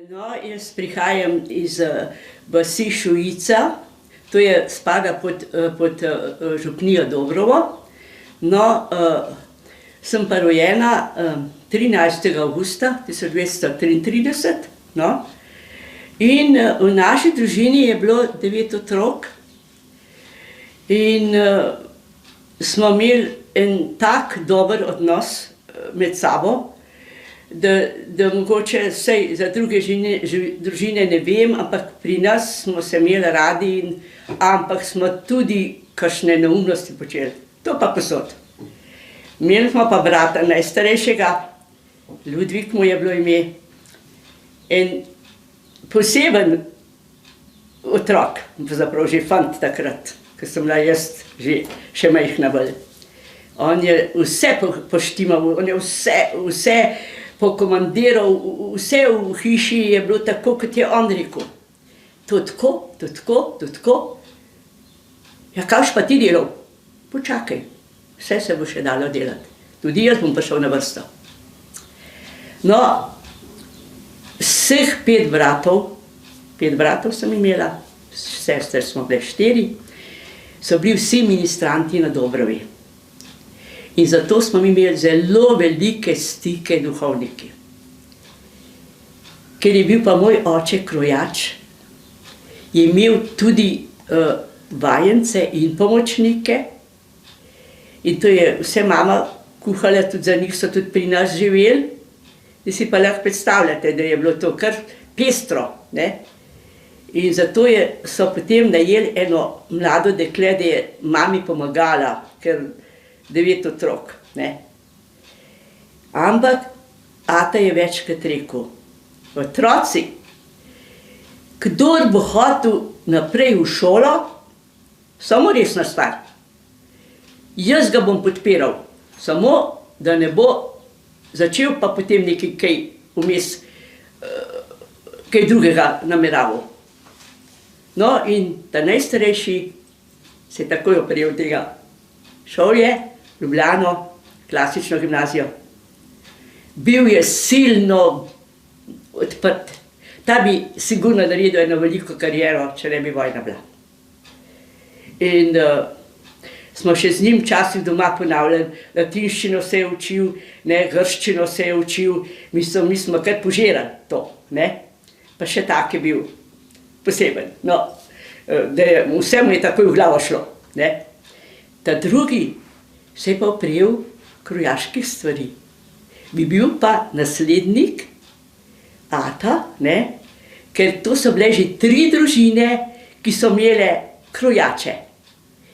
No, jaz prihajam iz vasi Šujica, to je spada pod župnijo Dobrovo. No, sem pa rojena 13. avgusta 1933, no, in v naši družini je bilo 9 otrok in smo imeli en tak dober odnos med sabo, da mogoče vsej za druge družine ne vem, ampak pri nas smo se imeli radi, ampak smo tudi kakšne neumnosti počeli. To pa posod. Imeli smo pa brata najstarejšega, Ludvik mu je bilo ime, en poseben otrok, pravzaprav že fant takrat, ko sem bila jaz še majhna bolj. On je vse poštimal, on je vse pokomandiral, vse v hiši je bilo tako, kot je on rekel. To tako, to tako, to tako. Ja, kaj pa ti delal? Počakaj, vse se bo še dalo delati. Tudi jaz bom prišel na vrsto. No, vseh 5 bratov sem imela, sester smo bile 4, so bili vsi ministranti na Dobrovi. In zato smo imeli zelo velike stike duhovniki. Ker je bil pa moj oče krojač, je imel tudi vajence in pomočnike. In to je vse mama kuhala, tudi za njih so tudi pri nas živeli. Da si pa lahko predstavljate, da je bilo to kar pestro, ne? In zato so potem najeli eno mlado dekle, da je mami pomagala, ker 9 otrok, ne. Ampak ata je večkrat rekel, otroci, kdor bo hotel naprej v šolo, samo resna stvar, jaz ga bom podpiral, samo da ne bo začel pa potem nekaj vmes, kaj drugega nameraval. No, in ta najstarejši se je takoj oprijel tega. Šel je v Ljubljano, klasično gimnazijo. Bil je silno odprt. Ta bi sigurno naredil eno veliko kariero, če ne bi vojna bila. In smo še z njim včasih doma ponavljali, latinščino se je učil, grščino se je učil, mi smo kar požirali to, ne. Pa še tak je bil poseben, no, vse mu je takoj v glavo šlo, ne. Ta drugi se je pa oprijel krojaških stvari. Bi bil pa naslednik ata, ne, ker to so bile že 3 družine, ki so imele krojače.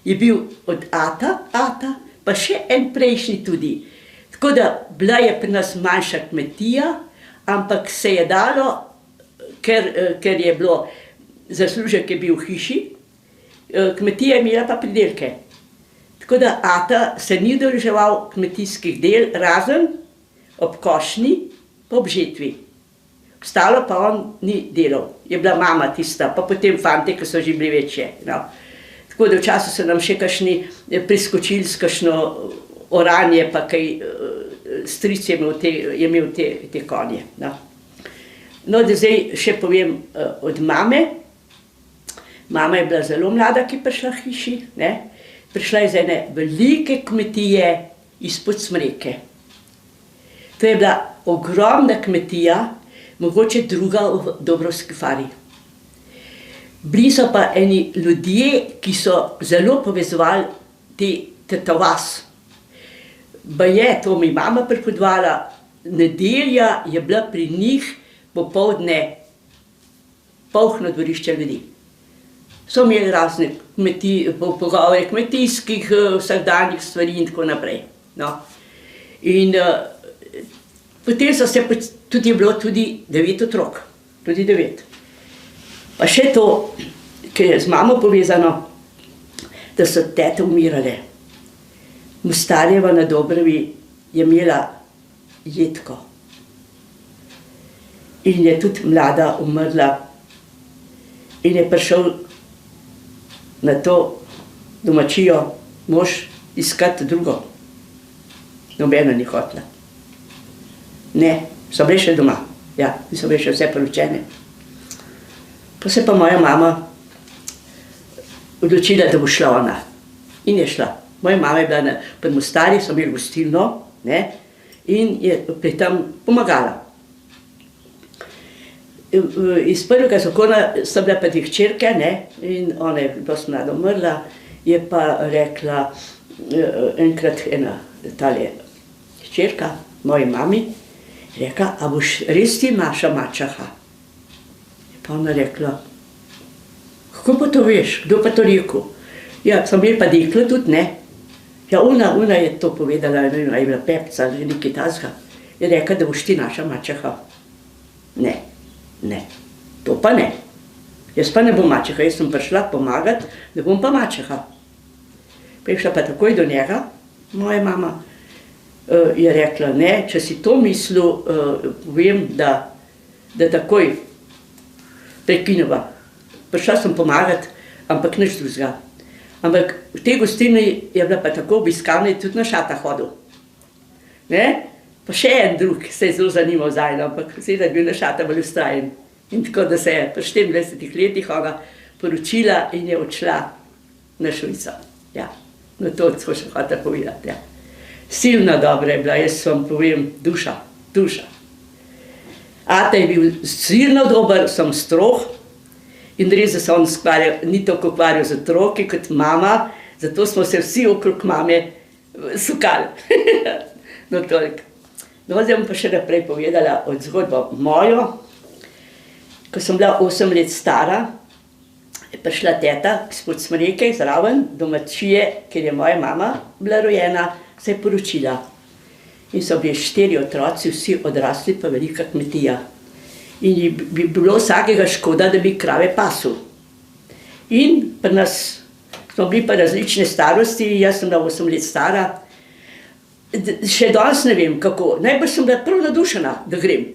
Je bil od ata, pa še en prejšnji tudi. Tako da bila je pri nas manjša kmetija, ampak se je dalo, ker je bilo, zaslužek je bil v hiši, kmetija je imela pa pridelke. Tako da ata se ni udeleževal kmetijskih del, razen ob košnji, pa ob žetvi. Ostalo pa on ni delal. Je bila mama tista, pa potem fante, ki so že bili večje. No. Tako da včasih so nam še kakšni priskočili s kakšno oranje, pa kaj stric je imel te konje. No, da zdaj še povem od mame. Mama je bila zelo mlada, ki je prišla v hiši, ne. Prišla je iz ene velike kmetije izpod Smreke. To je bila ogromna kmetija, mogoče druga v Dobrovski fari. Bili so pa eni ljudje, ki so zelo povezovali ta vas. Baje, to mi mama pripovedovala, nedelja je bila pri njih popoldne polno dvorišče ljudi. So imeli razne pogovore kmetijskih, vsakdanjih stvari in tako naprej. No. In potem tudi je bilo tudi 9 otrok, tudi 9. Pa še to, ki je z mamo povezano, da so tete umirale. Mustarjeva na Dobrovi je imela Jetko. In je tudi mlada umrla. In je prišel na to domačijo mož iskati drugo. Nobena ni hotela. Ne, so bile še doma. Ja, in so bile še vse poročene. Pa se pa moja mama odločila, da bo šla ona. In je šla. Moja mama je bila pri Mostari, so imeli gostilno, ne, in je pri tem pomagala. Iz prvega zakona sta bila pa tih hčerke, ne, in ona je dosti mlada umrla, je pa rekla enkrat ena tale hčerka, moji mami, rekla, a boš res ti naša mačeha? Je pa ona rekla, kako pa to veš, kdo pa to rekel? Ja, sem imel pa dekla tudi, ne. Ja, ona je to povedala, ne vem, je bila Pepca ali nekaj takega. Je rekla, da boš ti naša mačeha. Ne, ne, to pa ne. Jaz pa ne bom mačeha, jaz sem prišla pomagati, da bom pa mačeha. Prišla pa takoj do njega, moja mama je rekla, ne, če si to mislil, povem, da takoj prekineva. Prišla sem pomagati, ampak nič drugega. Ampak v tej gostilni je bila pa tako obiskana in tudi na šata hodil. Ne? Pa še en drug se je zelo zanimal zajno, ampak seveda je bil na šata bolj ustrajen. In tako da se je pri 24 letih ona poročila in je odšla na Švico. Ja, no to smo še hotela povedati, ja. Silno dobra je bila, jaz vam povem, duša, duša. Ata je bil silno dober, sem strog in res, da se on ni toliko ukvarjal z otroki kot mama, zato smo se vsi okrog mame sukali. No, toliko. No, zdaj bom pa še naprej povedala od zgodbo mojo. Ko sem bila 8 let stara, je prišla teta izpod Smreke zraven domačije, kjer je moja mama bila rojena, se je poročila. In so bili 4 otroci, vsi odrasli, pa velika kmetija. In bi bilo vsakega škoda, da bi krave pasul. In pri nas smo bili pa različne starosti, jaz sem bila 8 let stara. Še danes ne vem kako, najbolj sem bila prav nadušena, da grem.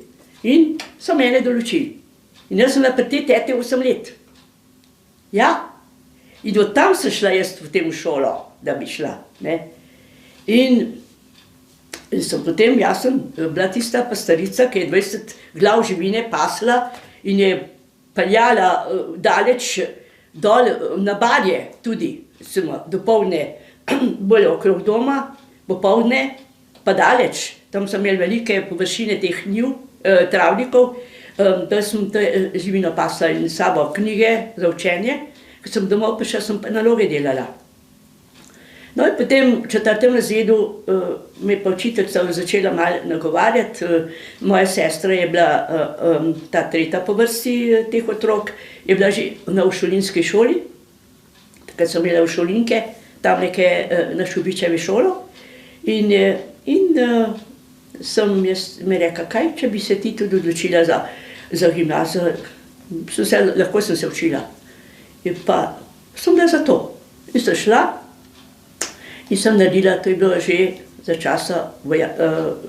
In so mene določili. In jaz sem bila pri tej teti 8 let. Ja, in od tam sem šla jaz v tem šolo, da bi šla, ne. In sem potem, jaz sem bila tista pastarica, ki je 20 glav živine pasla in je peljala daleč dol na Barje tudi, dopoldne bolj okrog doma, popoldne pa daleč. Tam sem imeli velike površine teh njiv, travnikov, da sem živino pasla in s sabo knjige za učenje. Ko sem domov prišla, sem pa naloge delala. No in potem v 4. razredu me je pa učiteljica začela malo nagovarjati. Moja sestra je bila ta tretja po vrsti teh otrok, je bila že na uršulinski šoli. Takrat sem imela uršulinke, tam nekaj na Šubičevi šolo. In sem mi rekla, kaj, če bi se ti tudi odločila za gimnazijo, lahko sem se učila. In pa sem bila za to. In sem šla in sem naredila, to je bilo že za časa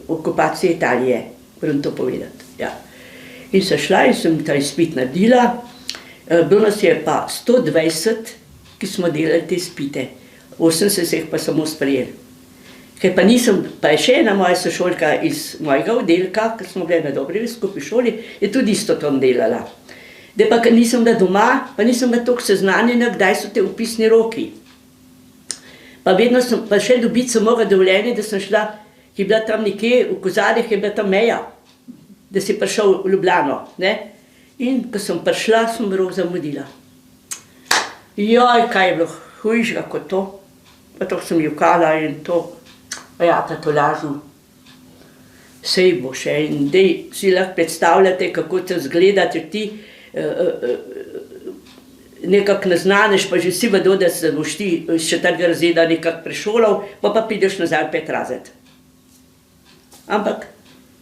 okupacije Italije, moram to povedati. Ja. In sem šla in sem ta izpit naredila. Bilo nas je pa 120, ki smo delali te izpite. 80 se jih pa samo sprejeli. Ker pa nisem, pa je še ena moja sošolka iz mojega oddelka, ker smo bili na dobri skupaj šoli, je tudi isto tam delala. Da pa, ker nisem bila doma, pa nisem bila toliko seznanjena, kdaj so te vpisni roki. Pa vedno sem, pa še dobiti sem mogla dovoljenje, da sem šla, ki je bila tam nekje, v Kozarjih je bila tam meja, da si prišel v Ljubljano, ne. In ko sem prišla, sem rok zamudila. Joj, kaj je bilo hujšega kot to. Pa to sem jokala in to. Ja, ta tolažil, sej bo še in dej si lahko predstavljate, kako to zgleda, če ti nekako naznaniš, pa že vsi vedo, da se boš ti iz 4. razreda nekako prešolal, pa prideš nazaj v 5. razred. Ampak,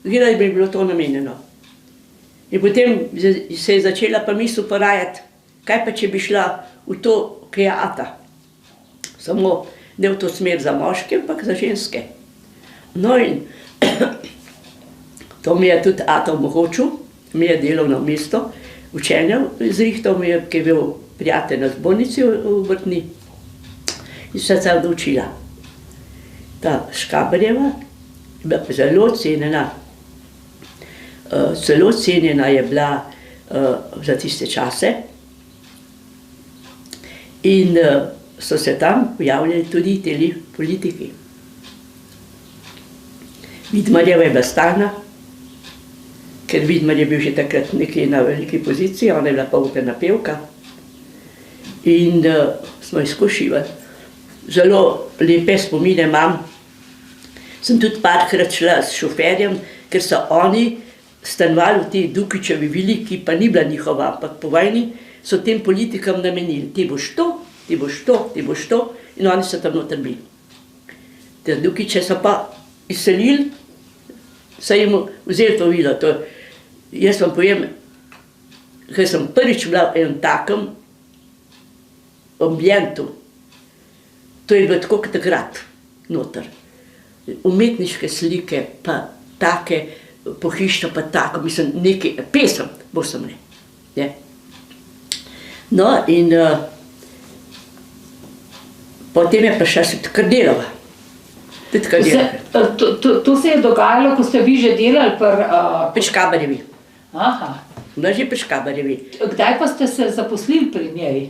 zgleda, da bi bilo to namenjeno. In potem se je začela pa misel porajati, kaj pa če bi šla v to, ki je ata. Samo ne v to smer za moške, ampak za ženske. No in to mi je tudi ata omogočil, mi je delovno mesto učenja zrihtal, mi je, ki je bil prijatelj na zbornici v Vrtni, in sem se odločila. Ta Škaberjeva je bila pa zelo cenjena Zelo cenjena je bila za tiste čase in so se tam pojavljali tudi teli politiki. Vidmarjeva je bila stalna, ker Vidmar je bil že takrat nekje na veliki poziciji, ona je bila pa operna pevka in smo izkušivali. Zelo lepe spomine imam. Sem tudi parkrat šla s šoferjem, ker so oni stanovali v tej Dukičevi vili, ki pa ni bila njihova, ampak po vojni so tem politikam namenili. Ti boš to, ti boš to, ti boš to in oni so tam noter bili. Te Dukiče so pa izselili, so jim vzeli to vilo. Jaz vam povem, ker sem prvič bila v enem takem ambientu, to je bilo tako kot takrat noter. Umetniške slike, pa take pohištvo, pa tako, mislim, nekaj, pesem, bo sem ne. No, in potem je pa še Kardelova. To se je dogajalo, ko ste vi že delali pri Škaberjevi. Aha. No, že pri Škaberjevi. Kdaj pa ste se zaposlili pri njej?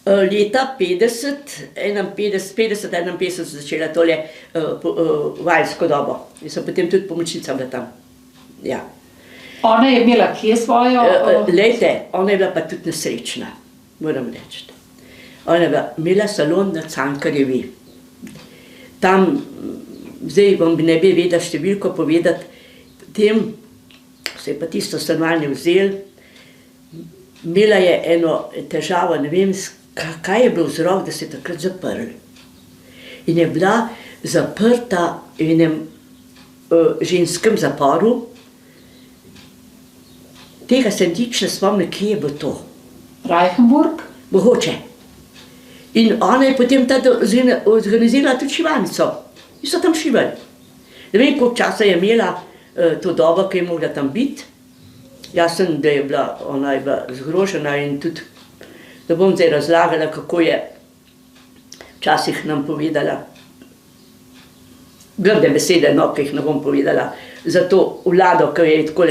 Leta 50, 51 sem začela tole valjsko dobo. In sem potem tudi pomočnica bila tam. Ja. Ona je imela kje svojo? Lejte, ona je bila pa tudi nesrečna, moram reči. Ona je imela salon na Cankarjevi. Tam, zdaj vam ne bi vedela številko povedati, potem se je pa tisto stanovanje vzel, imela je eno težavo, ne vem, kaj je bil vzrok, da se je takrat zaprli. In je bila zaprta v enem ženskem zaporu. Tega se nič ne spomnim, kje je bilo to. Reichenburg? Mogoče. In ona je potem organizirala tudi šivalnico. In so tam šivali. Ne vem, koliko časa je imela to dobo, ki je mogla tam biti. Jaz sem, da je bila, ona je bila zgrožena in tudi, da bom zdaj razlagala, kako je včasih nam povedala. Grde besede, no, ki jih ne bom povedala. Za to vlado, ki je tako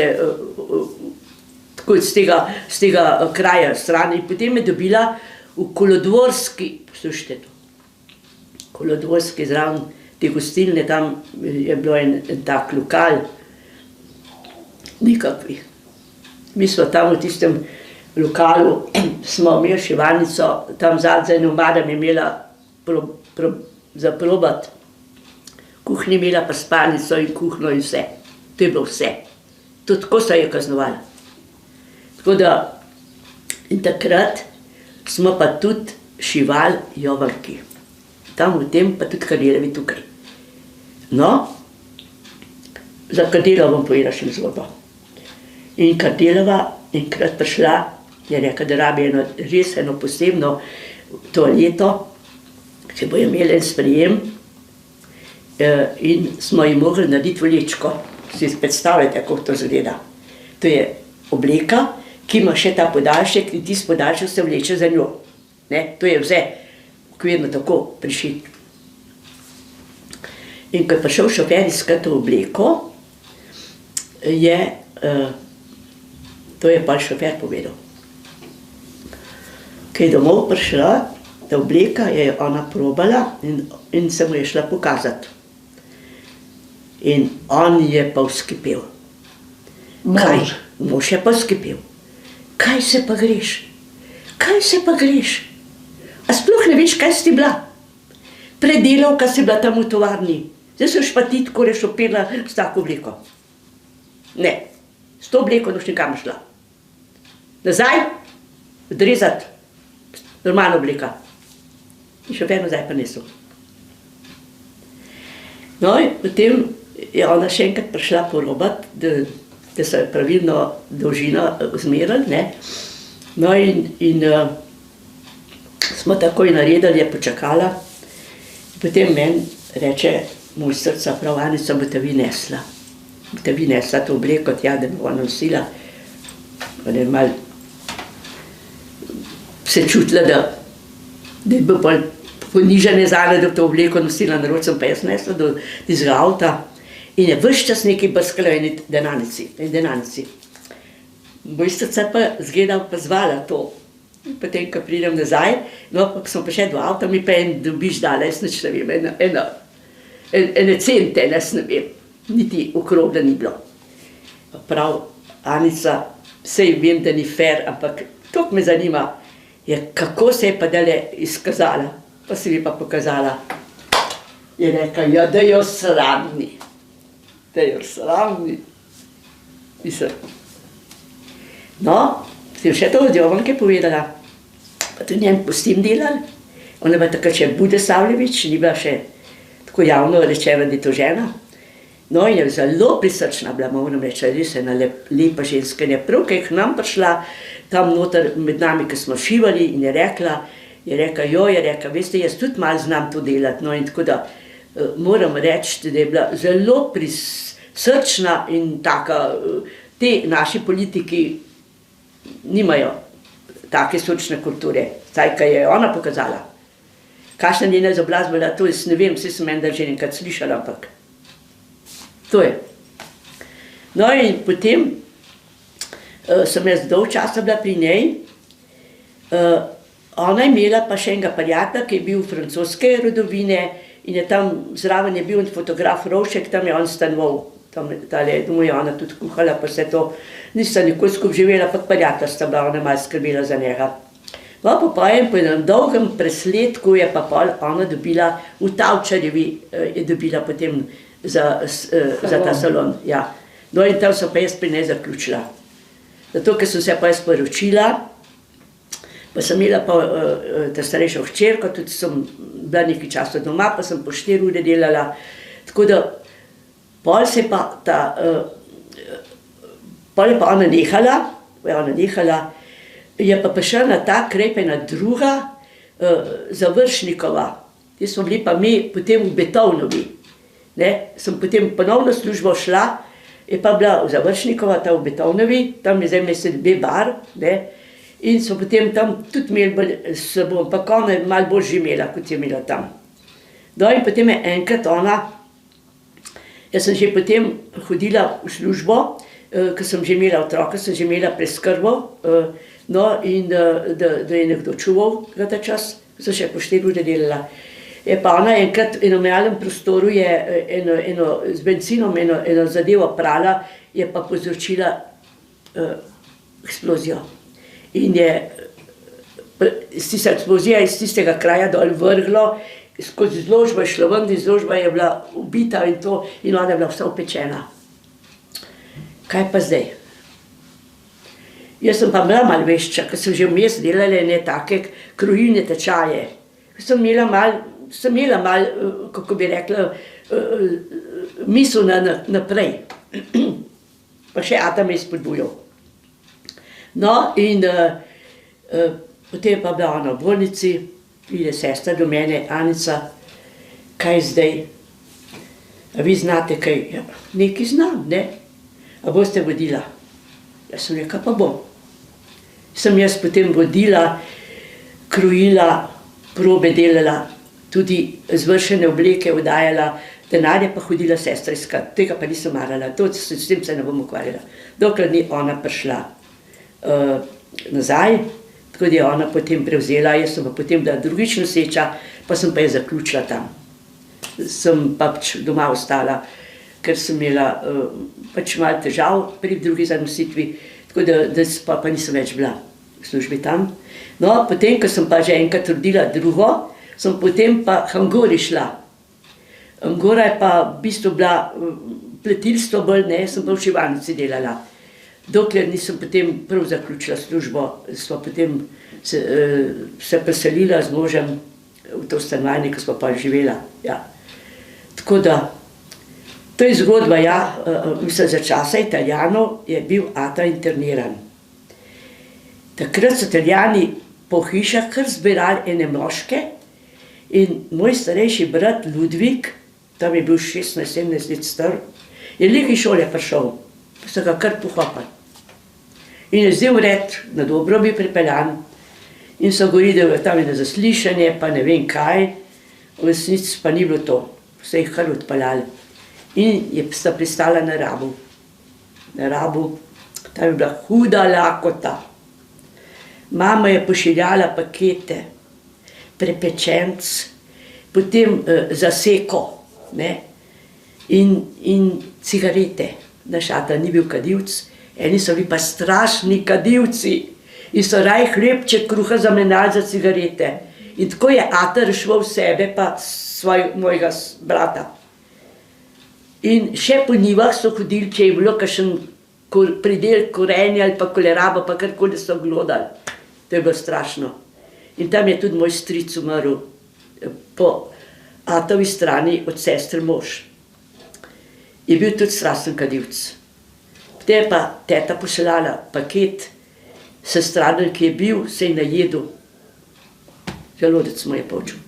iz tega kraja strani. Potem je dobila v Kolodvorski, poslušajte to, Kolodvorski zraven te gostilne, tam je bilo en tak lokal, nikakvih. Mi smo tam v tistem lokalu, smo imeli šivalnico, tam zadaj za eno madam je imela za probat, kuhnjo imela pa spalnico in kuhno in vse. To je bilo vse. To tako so jo kaznovali. Tako da, in takrat smo pa tudi šivali Jovanki. Tam v tem pa tudi Kardelovi tukaj. No, za Kardelovo bom povedala še zgodbo. In Kardelova enkrat prišla, je rekla, da rabi res eno posebno toaleto, ki bojo imeli en sprejem in smo ji mogli narediti vlečko. Si predstavljate, kako to izgleda. To je obleka, ki ima še ta podaljšek in tisti podaljšek se vleče za njo. To je vse okvirno tako prišit. In ko je prišel šofer iskat to obleko, to je pa šofer povedal. Ko je domov prišla, ta obleka je ona probala in se mu je šla pokazati. In on je pa vzkipel. Mož je pa vzkipel. Kaj se pa greš? Kaj se pa greš? A sploh ne veš, kaj si bila? Predelavka si bila tam v tovarni. Zdaj so pa ti tako rešopila s tako obleko. Ne, s to obleko noš nikam šla. Nazaj, odrezati, normalna obleka. In šofer nazaj pa nesel. No in potem je ona še enkrat prišla porobat, da so pravilno dolžino zmerali. No in smo takoj naredili, je počakala. Potem meni reče mojstrica, prav Anica, boste vi nesla. Boste vi nesla to obleko, tja, da bo ona nosila. On je malo se čutila, da je bil bolj ponižanje zame, da to obleko nosila, naroč sem pa jaz nesla do tistega avta. in je ves čas nekaj brskala v denarnici. Mojstrica pa zgleda opazovala to. Potem, ko pridem nazaj, no, pa smo pa še do avta, mi pa en dobiš dala, jaz nič ne vem, ene cente, jaz ne vem, niti okrogla ni bilo. Pa prav, Anica, sej vem, da ni fair, ampak toliko me zanima, kako se je pa dale izkazala, pa se mi pa pokazala. Je rekla, ja, da jo sramni. Da jo sramni. Mislim. No, sem še to od Jovanke povedala, pa tudi njem pustim delali. Ona je bila takrat še Bude Savljević, ni bila še tako javno rečena, da je to žena. No, in je zelo prisrčna bila, moram reči, res ena lepa ženska. In je prav, ko je k nam prišla, tam noter med nami, ko smo šivali, in je rekla, veste, jaz tudi malo znam to delati. No, in tako da moram reči, da je bila zelo prisrčna in taka, te naši politiki nimajo take srčne kulture, saj kaj je ona pokazala. Kakšna njena izobrazba bila, to jaz ne vem, vse sem menda že enkrat slišala, ampak to je. No in potem sem jaz dolgo časa bila pri njej, ona je imela pa še enega prijatelja, ki je bil francoske rodovine in je tam zraven je bil fotograf Rovšek, tam je on stanoval. Domov je ona tudi kuhala, pa vse to. Nista nikoli skupaj živela, pa prijatelja sta bila, ona malo skrbela za njega. No, po enem dolgem presledku je pa ona dobila, v Tavčarjevi je dobila potem za ta salon. Ja. No in tam so pa jaz pri njej zaključila. Zato, ker sem se pa jaz poročila, pa sem imela pa ta starejšo hčerko, tudi sem bila nekaj časa doma, pa sem po 4 ure delala, tako da pol je pa ona nehala, je pa prišla na ta kraj pa ena druga Završnikova. Te smo bili pa mi potem v Betovnovi. Sem potem ponovno službo šla, je pa bila Završnikova, ta v Betovnovi, tam je zdaj mesec bar, in so potem tam tudi imeli s seboj, pa ona je malo bolj živela, kot je imela tam. No in potem je enkrat ona, jaz sem že potem hodila v službo, ko sem že imela otroka, sem že imela preskrbo, no in da je nekdo čuval ta čas, ko sem še po 4 ure delala. Je pa ona enkrat v enem malem prostoru je z benzinom eno zadevo prala, je pa povzročila eksplozijo. In je tista eksplozija iz tistega kraja dol vrglo, skozi izložbo je šlo ven, izložba je bila ubita in to, in ona je bila vsa upečena. Kaj pa zdaj? Jaz sem pa bila malo vešča, ker sem že vmes delala ene take krojilne tečaje. Sem imela malo, kako bi rekla, misel naprej. Pa še ata me je spodbujal. No in potem je pa bila ona v bolnici, pride sestra do mene, Anica, kaj zdaj? A vi znate kaj? Ja, nekaj znam, ne? A boste vodila? Jaz sem rekla, pa bom. Sem jaz potem vodila, krojila, probe delala, tudi zvršene obleke oddajala, denarje pa hodila sestra iskat. Tega pa nisem marala, s tem se ne bom ukvarjala. Dokler ni ona prišla nazaj, tako da je ona potem prevzela, jaz sem pa potem bila drugič noseča, pa sem pa je zaključila tam. Sem pač doma ostala, ker sem imela pač malo težav pri drugi zanositvi, tako da pa nisem več bila v službi tam. No, potem, ko sem pa že enkrat rodila drugo, sem potem pa Hangori šla. Hangora je pa v bistvu bila pletilstvo bolj, ne, sem pa v šivalnici delala. Dokler nisem potem prav zaključila službo, smo potem se preselila z možem v to stanovanje, ko smo pa živela. Ja. Tako da, to je zgodba, ja, mislim, za časa Italijanov je bil ata interniran. Takrat so Italijani po hišah kar zbirali ene moške in moj starejši brat Ludvik, tam je bil 16-17 let star, je lih iz šole prišel, pa so ga kar pohopali. In je zdaj vred, na dobro bi pripeljan, in so govorili, da je tam eno zaslišanje, pa ne vem kaj, v resnici pa ni bilo to, vse jih kar odpeljali. In sta pristala na Rabu. Na Rabu, tam je bila huda lakota. Mama je pošiljala pakete, prepečenc, potem zaseko, ne, in cigarete. Naš ata ni bil kadilc, eni so bili pa strašni kadilci in so raj hlebček kruha zamenjali za cigarete. In tako je ata rešval sebe pa mojega brata. In še po njivah so hodili, če je bilo kakšen pridel korenja ali pa koleraba, pa karkoli so glodali. To je bilo strašno. In tam je tudi moj stric umrl po atovi strani od sestre mož. Je bil tudi strasten kadilc. Potem je pa teta poslala paket, sestraden, ki je bil, se je najedel. Želodec mu je počel.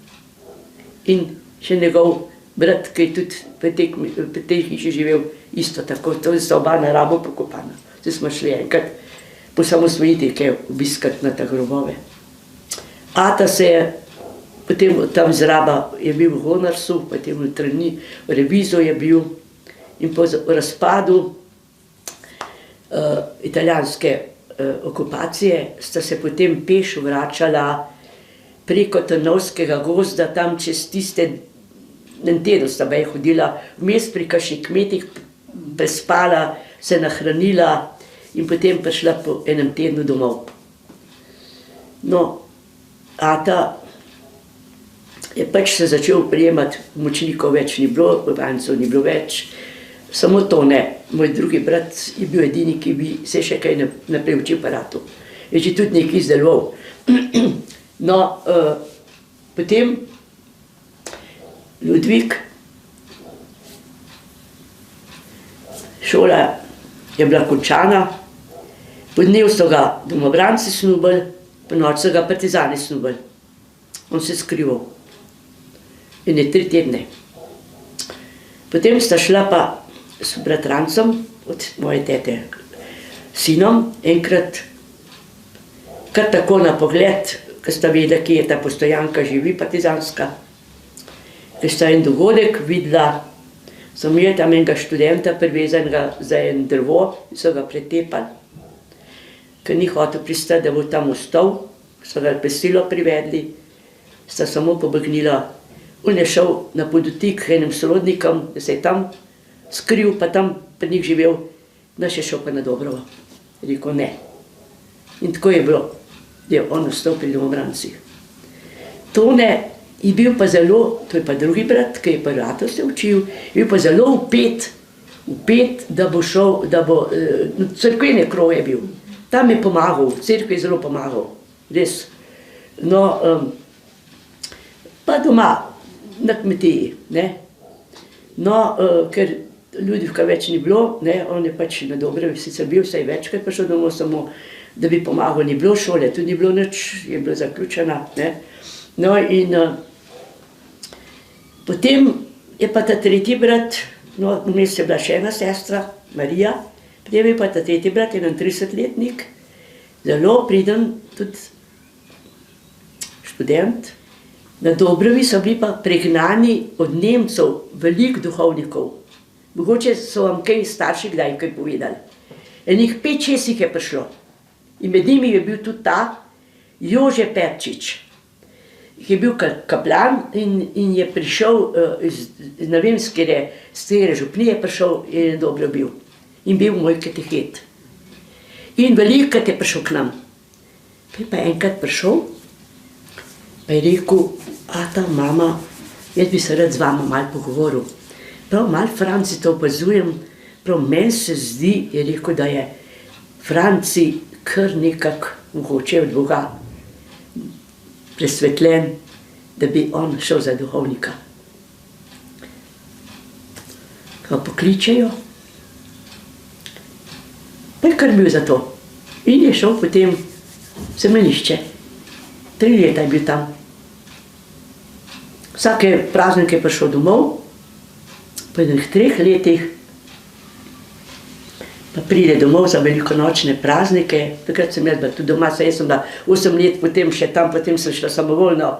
In še njegov brat, ki je tudi v tej hiši živel, isto tako, to sta oba na Rabu pokopana. Zdaj smo šli enkrat po samosvojitvi obiskati na te grobove. Ata se je, potem tam z Raba je bil v Honarsu, potem v Trni, v Revizu je bil in po razpadu italijanske okupacije sta se potem peš vračala preko Trnovskega gozda, tam čez tiste, en teden sta bej hodila, vmes pri kakšnih kmetih prespala, se nahranila in potem prišla po enem tednu domov. No, ata je pač se začel prijemati, močnikov več ni bilo, Ivancev ni bilo več, samo to ne. Moj drugi brat je bil edini, ki bi se še kaj naprej učil aparatu. Je že tudi nekaj izdeloval. No, potem Ludvik, šola je bila končana, po dnev so ga domobranci snubili, po noč so ga partizani snubili. On se je skrival. In je 3 tedne. Potem sta šla pa s bratrancem od moje tete sinom, enkrat kar tako na pogled, ko sta vedela, kje je ta postojanka živi, partizanska. Ker sta en dogodek videla, so imeli tam enega študenta privezanega za en drvo in so ga pretepali. Ker ni hotel pristati, da bo tam ostal, so ga prisilo privedli, sta samo pobegnila. On je šel na podotik enim sorodnikom, da se je tam skril, pa tam pri njih živel, naš je šel pa na Dobrovo. Je rekel ne. In tako je bilo, da je on ostal pri domobrancih. Tone je bil pa zelo, to je pa drugi brat, ki je pa rato se učil, je bil pa zelo vpet, da bo šel, da bo, crkvene krov je bil. Tam je pomagal, v cerkvi je zelo pomagal, res. No, pa doma, na kmetiji, ne. No, ker Ljudevka več ni bilo, ne, on je pač na Dobrovi sicer bil, saj večkrat prišel domov, samo da bi pomagal, ni bilo šole, tudi ni bilo nič, je bila zaključena, ne. No, in potem je pa ta tretji brat, no, vmes je bila še ena sestra, Marija, potem je pa ta tretji brat, 31-letnik, zelo priden, tudi študent. Na Dobrovi so bili pa pregnani od Nemcev veliko duhovnikov. Mogoče so vam kaj starši kdaj kaj povedali. Enih 5-6 jih je prišlo. In med njimi je bil tudi ta Jože Perčič, ki je bil kaplan in je prišel iz, ne vem, z katere župnije prišel in je dobro bil. In bil moj katehet. In velikokrat je prišel k nam. Pa je pa enkrat prišel, pa je rekel, ata, mama, jaz bi se rad z vama malo pogovoril. Prav malo Franci to opazujem, prav meni se zdi, je rekel, da je Franci kar nekako mogoče od Boga presvetljen, da bi on šel za duhovnika. Ga pokličejo, pa je kar bil za to. In je šel potem v semenišče. 3 leta je bil tam. Vsake praznike je prišel domov, po enih 3 letih pa pride domov za velikonočne praznike. Takrat sem jaz bila tudi doma, saj jaz sem bila 8 let, potem še tam, potem sem šla samovoljno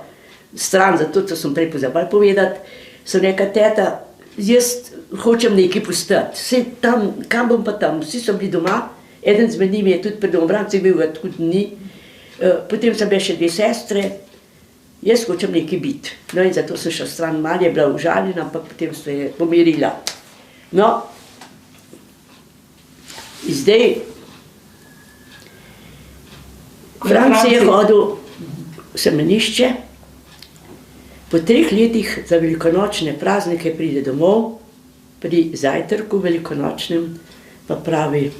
stran, zato sem prej pozabila povedati. Sem rekla, teta, jaz hočem nekaj postati. Vse tam, kam bom pa tam, vsi so bili doma, eden zmed njimi je tudi pri Domobrancih bil, ga tudi ni. Potem sem bila še dve sestre, jaz hočem nekaj biti. No in zato sem šla stran, malo je bila užaljena, ampak potem se je pomirila. No, in zdaj, Franci je hodil v semenišče, po 3 letih za velikonočne praznike pride domov, pri zajtrku velikonočnem, pa pravi: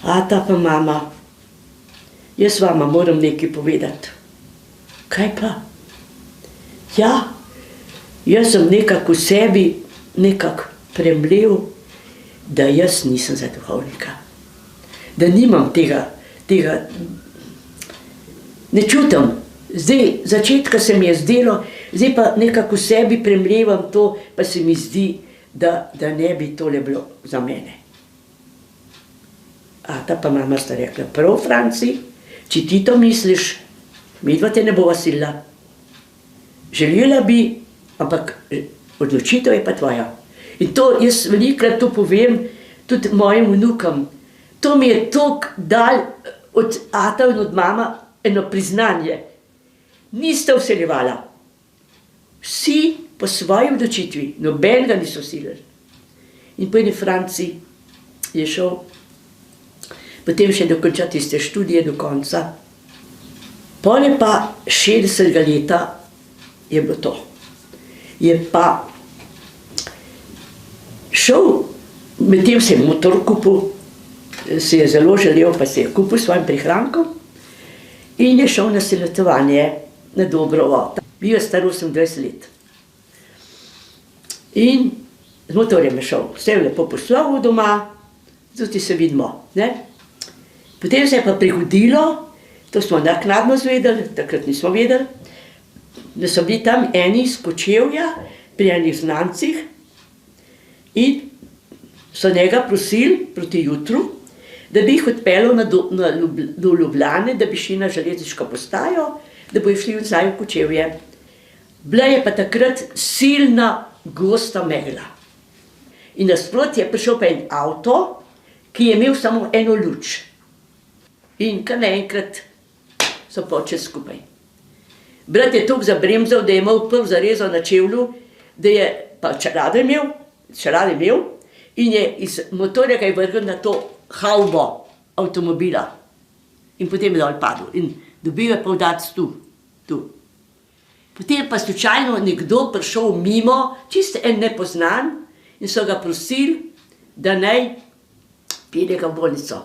ata pa mama, jaz vama moram nekaj povedati. Kaj pa? Ja, jaz sem nekako v sebi nekako premlel, da jaz nisem za duhovnika. Da nimam tega, ne čutim. Zdaj, začetka se mi je zdelo, zdaj pa nekako v sebi premlevam to, pa se mi zdi, da ne bi tole bilo za mene. Ata pa mama sta rekla: prav, Franci, če ti to misliš, midva te ne bova silila. Želela bi, ampak odločitev je pa tvoja. In to jaz velikokrat to povem tudi mojim vnukom. To mi je toliko dal od ata in od mama eno priznanje. Nista vseljevala. Vsi po svoji odločitvi, nobenega niso silili. In po eni Franci je šel potem še dokončati tiste študije do konca. Pol je pa 60 leta je bilo to. Je pa šel, medtem se je motor kupil, se je zelo želel, pa se je kupil svojim prihrankom in je šel na seletovanje na Dobrovo. Bil je star 28 let. In z motorjem je šel, vse je lepo poslovil doma, tudi se vidimo, ne? Potem se je pa prihodilo, to smo naknadno zvedeli, takrat nismo vedeli, da so bili tam eni iz Kočevja, pri enih znancih in so njega prosili proti jutru, da bi jih odpeljal do Ljubljane, da bi šli na železniško postajo, da bojo šli nazaj v Kočevje. Bila je pa takrat silna gosta megla. In nasproti je prišel pa en avto, ki je imel samo eno luč. In kar naenkrat so počeli skupaj. Brat je toliko zabremzal, da je imel prv zarezo na čevlju, da je pa čelade imel in je iz motorja kaj vrgel na to havbo avtomobila. In potem je dol padel in dobil je pa udarec tu. Potem je pa slučajno nekdo prišel mimo, čisto en nepoznan, in so ga prosili, da naj pelje ga v bolnico.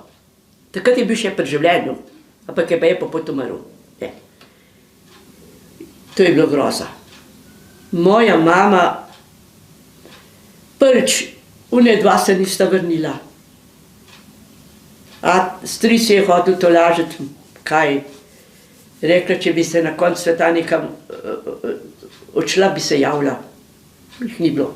Takrat je bil še pri življenju, ampak je pa je pa potem umrl. To je bilo groza. Moja mama, prvič, dva se nista vrnila. A stric je hotel to lažiti, kaj. Rekla, če bi se na koncu sveta nekam odšla, bi se javila. Jih ni bilo.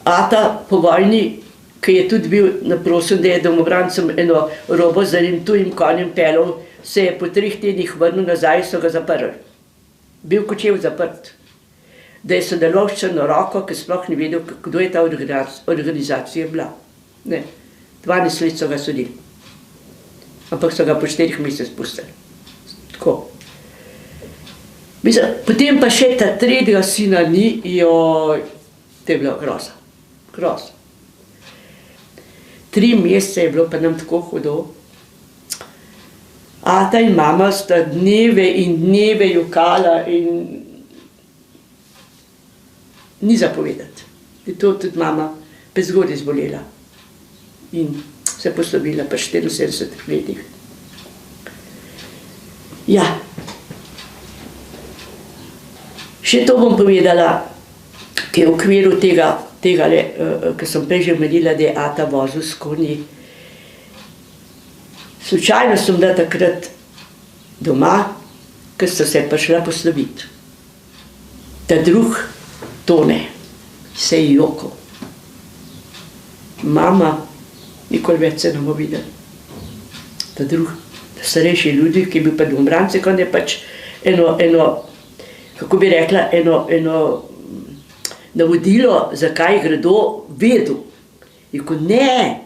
Ata po vojni, ki je tudi bil naprosen, da je domobrancem eno robo z enim tujim konjem peljal, se je po 3 tednih vrnil nazaj, so ga zaprli. Bil Kočev zaprt. Da je sodeloval s Črnoroko, ki sploh ni vedel, kdo je ta organizacija bila. Ne, 12 let so ga sodili. Ampak so ga po 4 mesecih spustili. Tako. Potem pa še ta 3. sina ni, joj, to je bila groza. Groza. 3 mesece je bilo pa nam tako hudo. Ata in mama sta dneve in dneve jokala in ni zapovedati. Je to tudi mama prezgodaj zbolela in se poslovila pa 74 letih. Ja. Še to bom povedala, ki je v okviru tega, ki sem prej že omenila, da je ata vozil s konji. Slučajno sem bila takrat doma, ker sta se prišla posloviti. Ta drug Tone se je jokal. Mama, nikoli več se ne bomo videli. Ta drug, starejši ljudi, ki je bil pa Domobrance, ko je pač eno, kako bi rekla, eno navodilo, zakaj gredo, vedel. Je rekel, ne,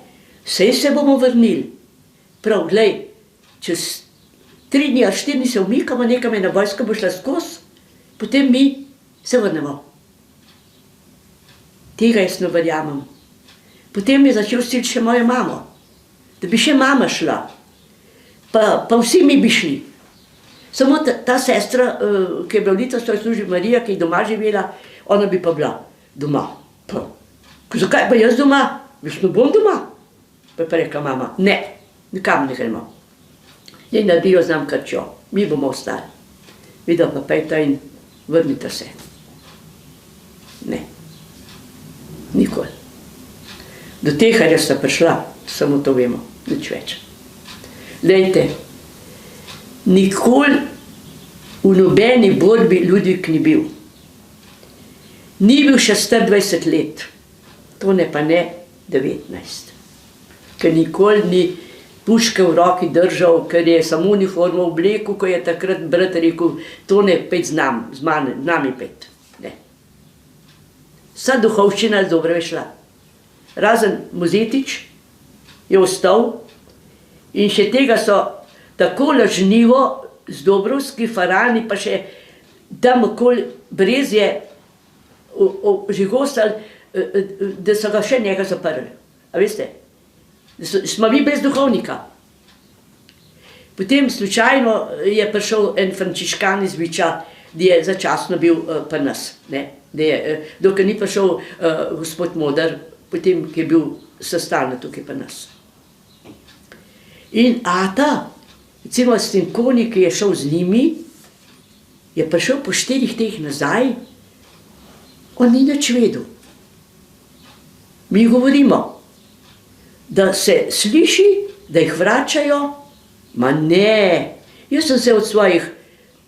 sej se bomo vrnili. Prav, glej, čez 3 dni ali 4 dni se umikamo, nekam je na vojska bo šla skozi, potem mi se vrnemo. Tega jaz ne verjamem. Potem je začel siliti še mojo mamo, da bi še mama šla, pa vsi mi bi šli. Samo ta sestra, ki je bila v Litovstvu služila Marija, ki je doma živela, ona bi pa bila doma. Pa, zakaj pa jaz doma? Jaz ne bom doma. Pa je pa rekla mama, ne, nikam ne gremo. Je naredilo z nam krčjo, mi bomo ostali. Videla pa pejta in vrnite se. Ne, nikoli. Do tega je sta prišla, samo to vemo, nič več. Lejte, nikoli v nobeni borbi Ludvik ni bil. Ni bil še star 20 let, to ne pa ne 19. Ker nikoli ni puške v roki držal, ker je samo uniformo oblekel, ko je takrat brat rekel, to ne pet z nami pet. Ne. Vsa duhovščina je dobro šla. Razen Mozetič je ostal in še tega so tako lažnivo z Dobrovski farani, pa še tam okoli Brezje žigostali, da so ga še njega zaprli. A veste? Smo mi brez duhovnika. Potem slučajno je prišel en frančiškan iz Viča, da je začasno bil pri nas. Dokaj ni prišel gospod Modar, potem, ki je bil sestalno tukaj pri nas. In ata, recimo s tem konji, ki je šel z njimi, je prišel po 4 teh nazaj, on ni nič vedel. Mi govorimo, da se sliši, da jih vračajo, ma ne. Jaz sem se od svojih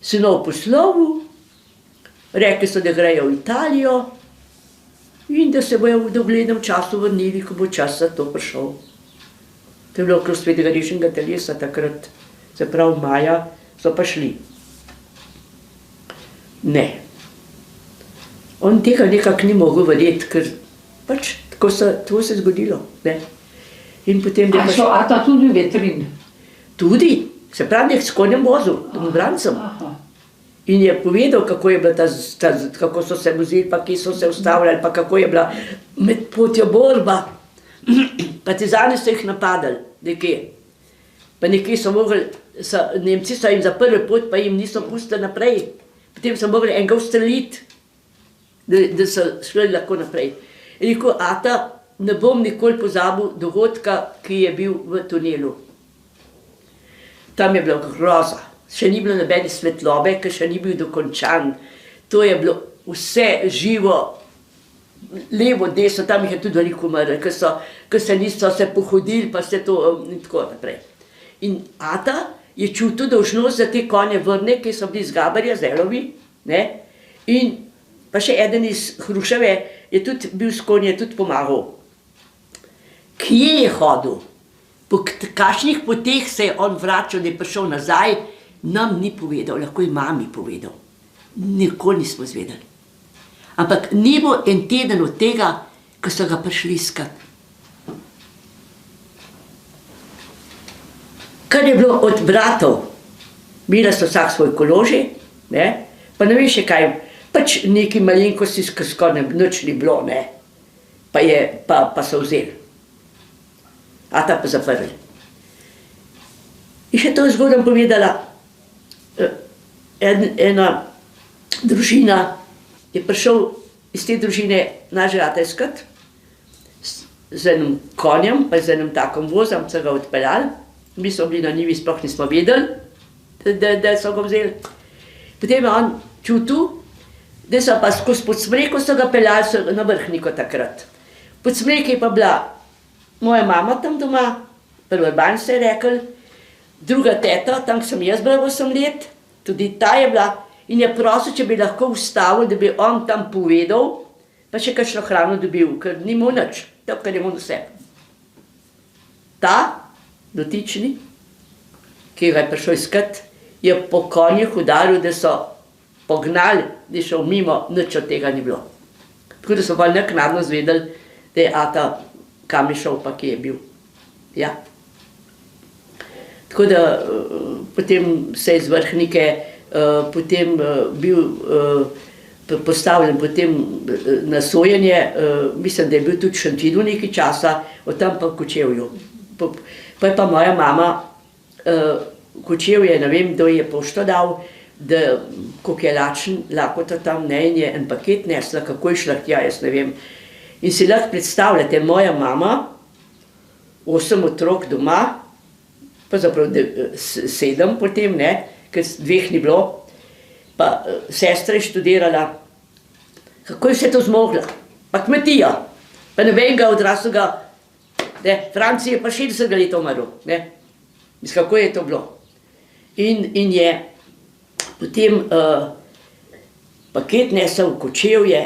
sinov poslovil, rekli so, da grejo v Italijo in da se bojo v doglednem času vrnili, ko bo čas za to prišel. To je bilo okrog Svetega Rešenega telesa takrat, se pravi maja, so pa šli. Ne. On tega nekako ni mogel verjeti, ker pač tako se je zgodilo. Ne. In potem, A so ata tudi vetrin? Tudi, se pravi, s konjem vozil, domobrancem. In je povedal, kako je bila kako so se vozili, pa kje so se ustavljali, pa kako je bila med potjo borba. Partizani so jih napadali, nekje. Pa nekje so mogli, Nemci so jim zaprli pot, pa jim niso pustili naprej. Potem so mogli enega ustreliti, da so šli lahko naprej. In rekel, ata, ne bom nikoli pozabil dogodka, ki je bil v tunelu. Tam je bila groza. Še ni bilo nobene svetlobe, ker še ni bil dokončan. To je bilo vse živo, levo, desno, tam jih je tudi veliko umrlo, ker se niso se pohodili, pa se to in tako naprej. In ata je čutil dolžnost za te konje vrne, ki so bili iz Gabarja, Zelovi, ne? In pa še eden iz Hruševe je tudi bil s konje, tudi pomagal. Kje je hodil? Po kakšnih poteh se je on vračal, da je prišel nazaj, nam ni povedal, lahko je mami povedal. Nikoli nismo zvedeli. Ampak ni bo en teden od tega, ko so ga prišli iskat. Kar je bilo od bratov, imela so vsak svoj koloži, ne? Pa ne veš še kaj, pač neki malenkosti, skoraj nič ni bilo, ne? Pa so vzeli. Ata pa zaprli. In še to zgodam povedala, ena družina je prišel iz te družine naš ata iskat z enim konjem, pa z enim takom vozom, so ga odpeljali. Mi smo bili na njivi, sploh nismo vedeli, da so ga vzeli. Potem je on čutil, da so pa skozi Podsmreko so ga peljali na Vrhniko takrat. Podsmreke je pa bila moja mama tam doma, prvi ban se je rekel, druga teta, tam sem jaz bila 8 let, tudi ta je bila in je prosil, če bi lahko ustavil, da bi on tam povedal, pa še kakšno hrano dobil, ker ni imel nič, to, kar je imel vse. Ta, dotični, ki ga je prišel iskat, je po konjih udaril, da so pognali, da je šel mimo, nič od tega ni bilo. Tako da so pa naknadno zvedeli, da je ata kam je šel, pa kje je bil. Ja. Tako da potem se je z Vrhnike potem bil postavljen potem na sojenje, mislim, da je bil tudi v Šentvidu nekaj časa, od tam pa v Kočevju. Pa je pa moja mama Kočevje, ne vem, kdo je pošto dal, da koliko je lačen, lakota tam, ne, in je en paket nesla, kako je šla tja, jaz ne vem. In si lahko predstavljate, moja mama, 8 otrok doma, pa zaprav 7 potem, ne, ker 2 ni bilo, pa sestra je študirala, kako je vse to zmogla, pa kmetija, pa nobenega odraslega, ne, Franci je pa 60 let umrl, ne, mislim, kako je to bilo. In je potem paket nesel v Kočevje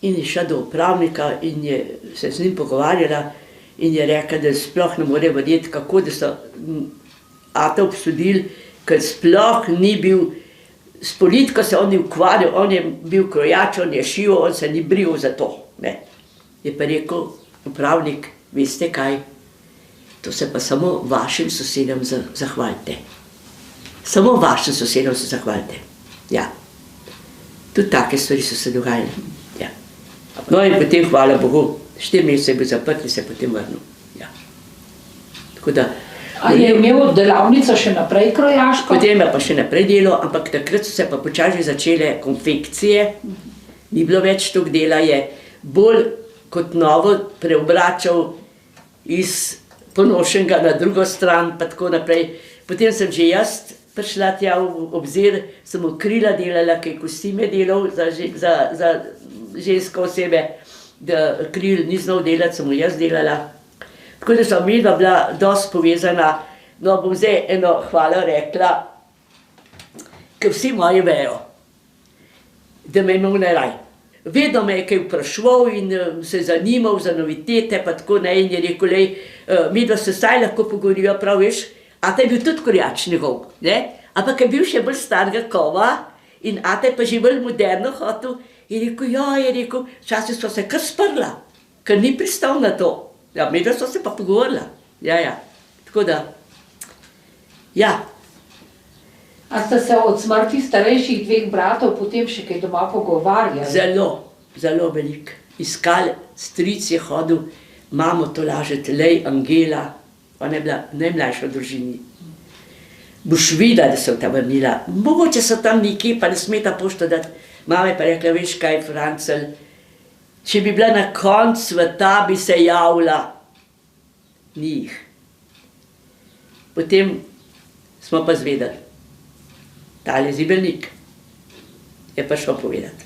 in je šla do upravnika in je se z njim pogovarjala in je rekla, da sploh ne more verjeti, kako da so ata obsodili, ker sploh ni bil, s politiko se on ni ukvarjal, on je bil krojač, on je šil, on se ni bril za to. Ne. Je pa rekel upravnik, veste kaj, to se pa samo vašim sosedom zahvalite. Samo vašim sosedom se zahvalite. Ja. Tudi take stvari so se dogajale. Ja. No in potem, hvala Bogu, 4 mesece je bil zaprt in se je potem vrnil. Ja. Tako da... A je imel delavnico še naprej krojaško? Potem je pa še naprej delo, ampak takrat so se pa počasi začele konfekcije, ni bilo več toliko dela, je bolj kot novo preobračal iz ponošenega na drugo stran, pa tako naprej. Potem sem že jaz prišla tja v obzir, sem v krila delala, kaj kostime delal za ženske osebe, da kril ni znal delati, sem jaz delala. Tako da sem midva bila dosti povezana, no bom zdaj eno hvala rekla, ker vsi moji vejo, da me je imel najraj. Vedno me je kaj vprašval in se zanimal za novitete, pa tako ne, in je rekel, lej, midva se saj lahko pogovoriva, prav veš, ata je bil tudi korjač njegov, ne, ampak je bil še bolj starega kova in ata je pa že bolj moderno hotel, in rekel, ja, je rekel, včasih sva se kar sprla, ker ni pristal na to. Ja, midva sva se pa pogovorila, ja, tako da, ja. A ste se od smrti starejših 2 bratov potem še kaj doma pogovarjali? Zelo, zelo veliko. Iskali, stric je hodil, mamo tolažiti, lej, Angela, ona je bila najmlajša v družini. Boš videla, da se ta vrnila, mogoče so tam nekje, pa ne smeta pošto dati. Mama je pa rekla, veš kaj, Francel, če bi bila na koncu sveta, bi se javila. Ni jih. Potem smo pa zvedeli, tale Zibelnik je pa šel povedati.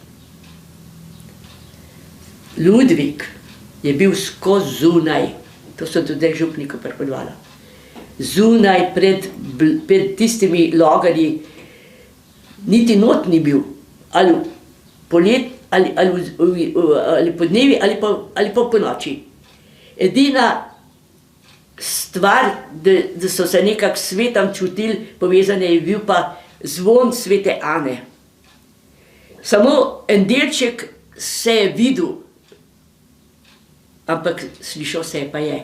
Ludvik je bil skozi zunaj, to sem tudi župniku pripovedovala, zunaj pred tistimi logarji, niti not ni bil, ali polet, ali podnevi, ali pa po noči. Edina stvar, da so se nekako s svetom čutili povezane, je bil pa zvon svete Ane. Samo en delček se je videl, ampak slišal se je pa je.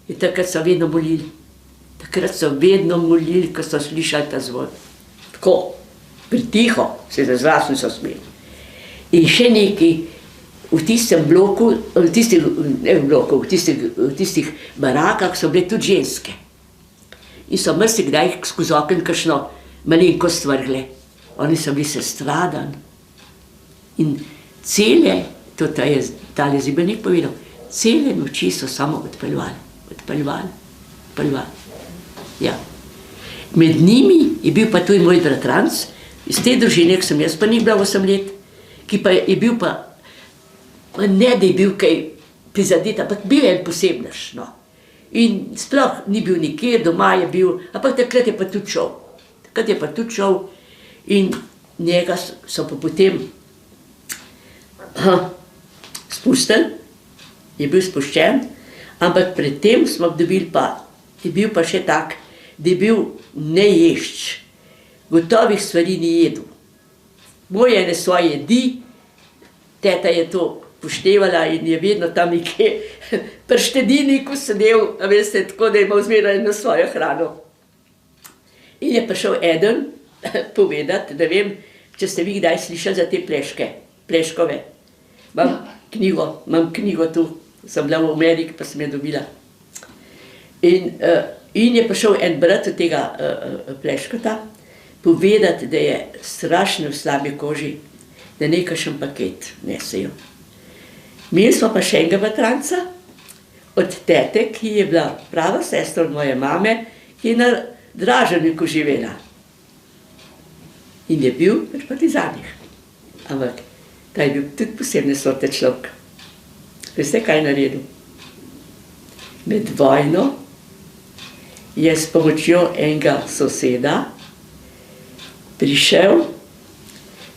In takrat so vedno molili. Takrat so vedno molili, ko so slišali ta zvon. Tako, pritiho, se za zlas niso smeli. In še nekaj, v tistem bloku, v tistih barakah so bile tudi ženske. In so marsikdaj skozi okno kakšno malenkost vrgle. Oni so bili sestradani. In cele, to je tale Zibelnik povedal, cele noči so samo odpeljevali. Ja. Med njimi je bil pa tudi moj bratranc, iz te družine, ki sem jaz pa ni bila 8 let, ki pa je bil pa, ne da je bil kaj prizadet, ampak bil je en posebnež, no. In sploh ni bil nikjer, doma je bil, ampak takrat je pa tudi šel. Takrat je pa tudi šel in njega so pa potem spustili, je bil spuščen, ampak predtem smo dobili pa, je bil pa še tak, da je bil neješč, gotovih stvari ni jedel. Moje ene svoje jedi, teta je to poštevala in je vedno tam nekje pri štedilniku sedel, a veste, tako da je imel zmeraj na svojo hrano. In je prišel eden povedati, da vem, če ste vi kdaj slišali za te pleškove. Imam knjigo tu, sem bila v Ameriki, pa sem jo dobila. In je prišel en brat od tega pleškota povedati, da je strašno v slabi koži, da nekakšen paket nesejo. Imeli smo pa še enega bratranca od tete, ki je bila prava sestra od moje mame, ki je na Draženiku živela. In je bil pri partizanih. Ampak ta je bil tudi posebne sorte človek. Veste, kaj je naredil? Med vojno je s pomočjo enega soseda prišel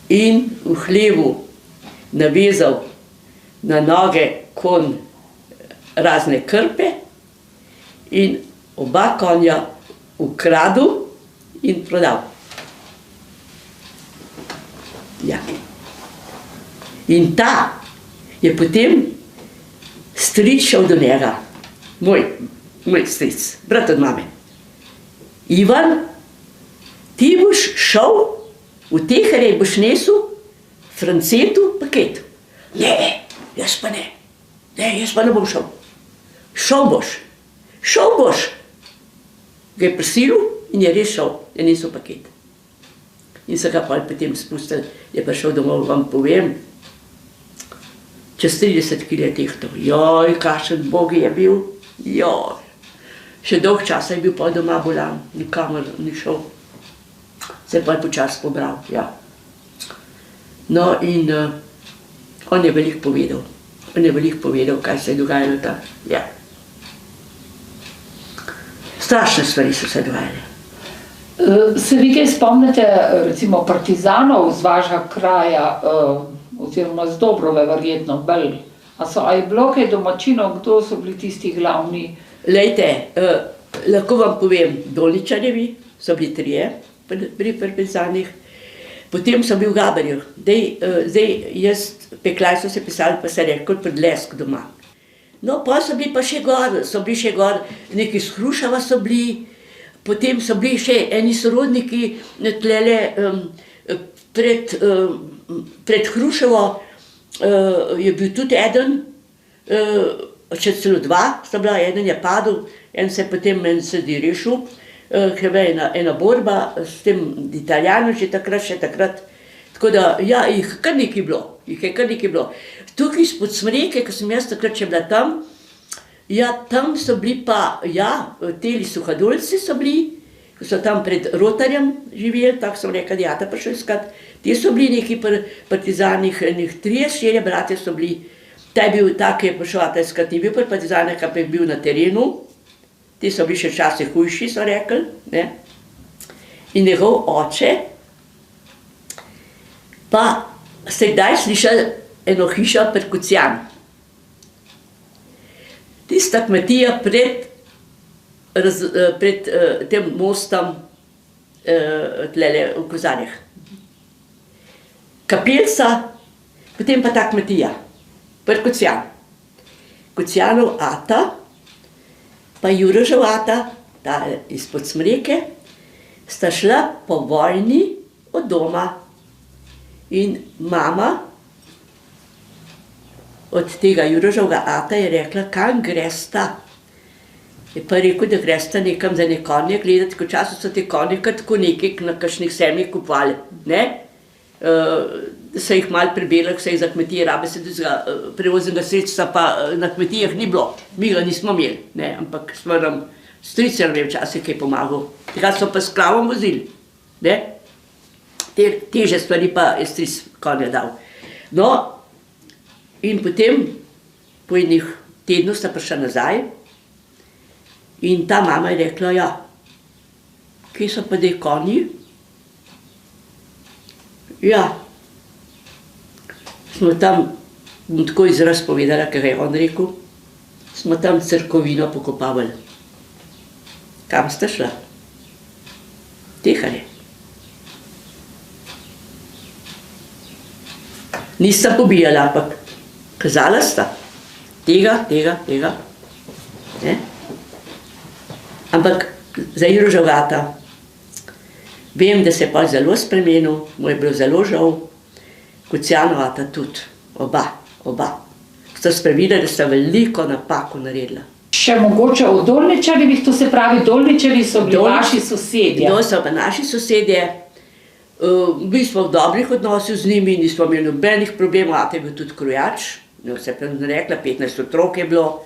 in v hlevu navezal na noge konj razne krpe in oba konja ukradel in prodal. Ja. In ta je potem stric šel do njega, moj stric, brat od mame. Ivan, ti boš šel v teherje, boš nesel Francetu paket. Ne, jaz pa ne. Ne, jaz pa ne bom šel. Šel boš. Ga je prisilil in je res šel, je nesel paket. In so ga potem spustili, je prišel domov, vam povem, čez 30 kg je tehtal. Joj, kakšen bog je bil. Joj. Še dolg časa je bil pa doma bolan, nikamor ni šel. Se je pa počasi pobral, ja. No in on je veliko povedal, kaj se je dogajalo tam, ja. Strašne stvari so se dogajale. Se vi kaj spomnite, recimo, partizanov z vašega kraja, oziroma z Dobrove verjetno, bolj? A je bilo kaj domačinov, kdo so bili tisti glavni? Lejte, lahko vam povem, Doličarjevi so bili 3 pri partizanih, potem so bil v Gaberju. Zdaj, jaz, Peklaj so se pisali, pa se rekel Predlesk doma. No, pa so bili pa še gor, neki z Hrušava so bili, potem so bili še eni sorodniki tlele pred Hruševo, je bil tudi eden, še celo 2 sta bila, eden je padel, en se potem rešil, ker je ena borba s tem Italijanom še takrat. Tako da, ja, jih je kar nekaj bilo. Tukaj spod Smreke, ko sem jaz takrat še bila tam, ja, tam so bili pa, ja, teli Suhadolci so bili, ko so tam pred Rotarjem živeli, tako sem rekla, da jata prišel iskat. Ti so bili neki partizanih, 3-4 bratje so bili. Ta je bil tak, je prišel ata iskat, ni bil pri partizanih, pa je bil na terenu. Ti so bili še včasih hujši, so rekli, ne. In njegov oče, pa ste kdaj slišali eno hišo pri Kucjan. Tista kmetija pred tem mostom tlele v Kozarjah. Kapelca, potem pa ta kmetija, pri Kucjan. Kucjanov ata, pa Jurožev ata, ta izpod Smreke, sta šla po vojni od doma. In mama od tega Juroževega ata je rekla, kam gresta. Je pa rekel, da gresta nekam za ne konje gledati, ko času so te konje tako nekaj na kakšnih semljih kupovali, ne? So jih malo prebelali, so jih za kmetije rabe, se tudi za prevoznega sredstva pa na kmetijah ni bilo. Mi ga nismo imeli, ne? Ampak smo nam stric nam je včasih kaj pomagal. Tega so pa s klavom vozili, ne? Teže stvari pa je stric konja dal. No, in potem po enih tednu sta prišla nazaj in ta mama je rekla, ja, kje so pa dej konji? Ja, smo tam, bom tako izraz povedala, ker je on rekel, smo tam cerkovino pokopavali. Kam sta šla? Teharje. Nista pobijala, ampak kazala sta. Tega. Ne? Ampak zdaj Rožavata, vem, da se je pa zelo spremenil, mu je bilo zelo žal, Kucijanovata tudi, oba. Sta sprevidela, da sta veliko napako naredila. Še mogoče o Dolničarjevih, to se pravi, Dolničarji so bili vaši sosedje. To so pa naši sosedje. Mi smo v dobrih odnosih z njimi, nismo imeli nobenih problemov, ata je bil tudi krojač, se je rekla, 15 otrok je bilo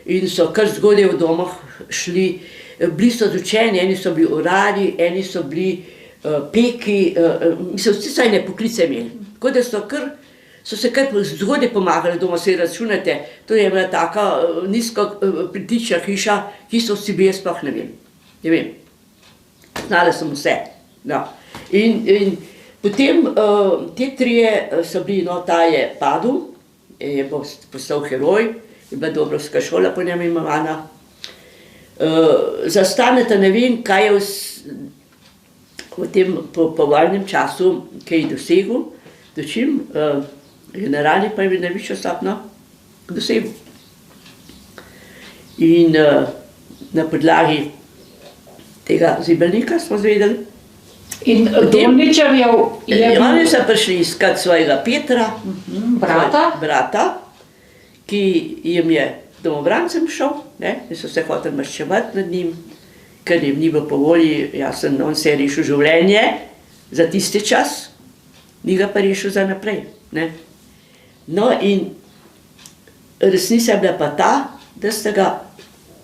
in so kar zgodaj v domah šli. Bili so izučeni, eni so bili urarji, eni so bili peki, vsi so ene poklice imeli. Tako da so se kar zgodaj pomagali doma, se računate, to je bila taka nizko pritična hiša, ki so vsi bili, sploh ne vem. Znala sem vse. No. In potem te trije so bili, no, ta je padel, je postal heroj, je bila Dobrovska šola po njem imenovana. Zastaneta ne vem, kaj je v tem povojnem času, kaj je dosegel, dočim, generalni pa je najvišjo stopnjo dosegel. In na podlagi tega zibelnika smo zvedeli. In Dolničarjev je... Oni so prišli iskat svojega Petra, brata, ki jim je domobrancem šel, in so se hoteli maščevati nad njim, ker jim ni bilo po volji, jasno, on se je rešil življenje za tisti čas, ni ga pa rešil za naprej. No in resnica je bila pa ta, da sta ga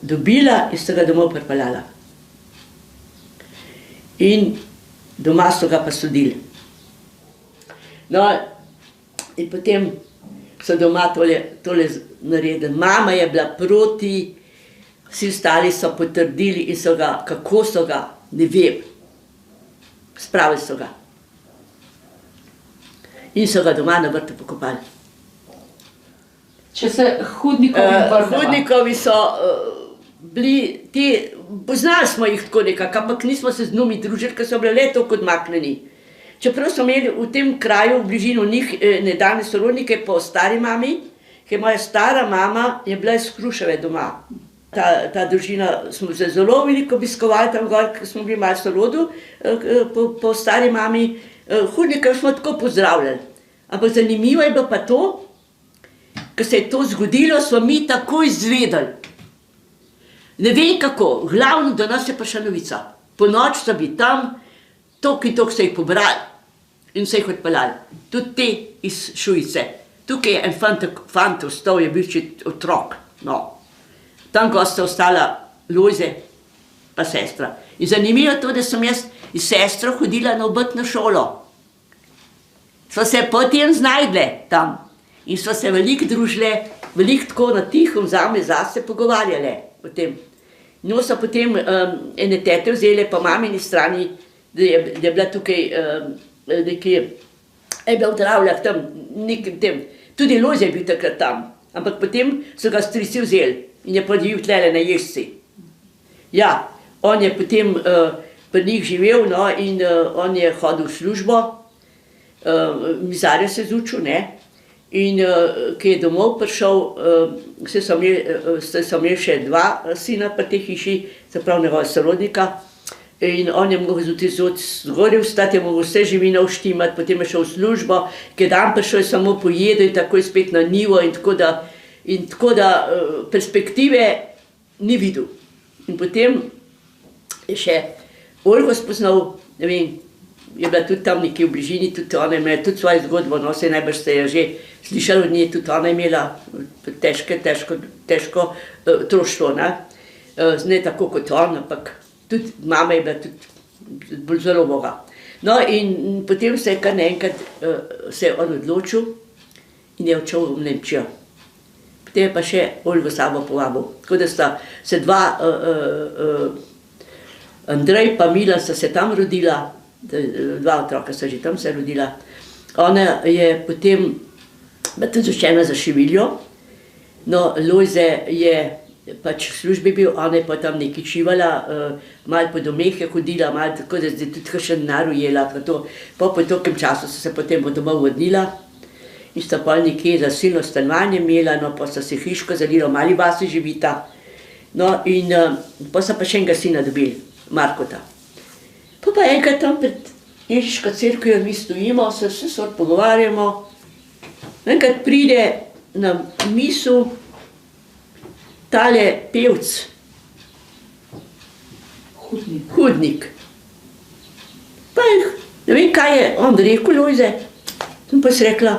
dobila in sta ga domov pripeljala. In doma so ga pa sodili. No in potem so doma tole naredili. Mama je bila proti, vsi ostali so potrdili in so ga, kako so ga, ne vem, spravili so ga. In so ga doma na vrtu pokopali. Če se Hudnikovi vrneva. Hudnikovi so bili ti, poznali smo jih tako nekako, ampak nismo se z njimi družili, ker so bili le toliko odmaknjeni. Čeprav so imeli v tem kraju, v bližino njih, nedavne sorodnike po stari mami, ker moja stara mama je bila iz Hruševe doma. Ta družina smo se zelo veliko obiskovali tam gor, ker smo bili malo sorodu po stari mami. Hudnikov smo tako pozdravljali. Ampak zanimivo je bilo pa to, ker se je to zgodilo, smo mi takoj izvedeli. Ne vem kako, glavno do nas je prišla novica. Po noč so bili tam, toliko in toliko so jih pobrali in so jih odpeljali. Tudi te iz Šujice. Tukaj je en fant ostal, je bil še otrok. No. Tam gor sta ostala Lojze pa sestra. In zanimivo je to, da sem jaz iz sestro hodila na obrtno šolo. Sva se potem znajdle tam in sva se veliko družile, veliko tako na tihom zame zase pogovarjale o tem. Njo so potem ene tete vzele po mamini strani, da je bila tukaj nekje, je bila v Dravljah tam, tudi Lojze je bil takrat tam, ampak potem so ga strici vzeli in je podjel tlele na Ježci. Ja, on je potem pri njih živel, no, in on je hodil v službo, mizarja se zučil, ne, in ki je domov prišel, so imeli še dva sina pri tej hiši, se pravi njegova sorodnika, in on je mogel zgodaj vstati, je mogel vse živino vštimati, potem je šel v službo, ki je dan prišel, je samo pojedel in takoj spet na njivo, in tako da perspektive ni videl. In potem je še Olgo spoznal, ne vem, je bila tudi tam nekje v bližini, tudi ona je imela tudi svojo zgodbo, no, se najbrž ste jo že slišali od nje, tudi ona je imela težko otroštvo, ne, ne tako kot on, ampak tudi mama je bila tudi bolj zelo boga. No in potem se je kar naenkrat se je on odločil in je odšel v Nemčijo. Potem je pa še Olgo sabo povabil. Tako da sta se dva, Andrej pa Milan sta se tam rodila, dva otroka sta že tam se rodila. Ona je potem tudi zaščena za Šiviljo, no Lojze je pač v službi bil, ona je pa tam nekaj čivala, malo po domeh je hodila, malo tako, da je tudi še denar ujela, po tokem času so se potem domov vrnila in sta pol nekje za silno stanovanje imela, no, pa sta se hiško zalila, v Mali vasi živita. No, in pa sta pa še enega sina dobili, Markota. Pa enkrat tam pred Ježiško cerkvijo mi stojimo, se vse sort pogovarjamo. Enkrat pride na misel tale pevc, Hudnik. Pa ne vem, kaj je on rekel, Lojze. Sem pa si rekla,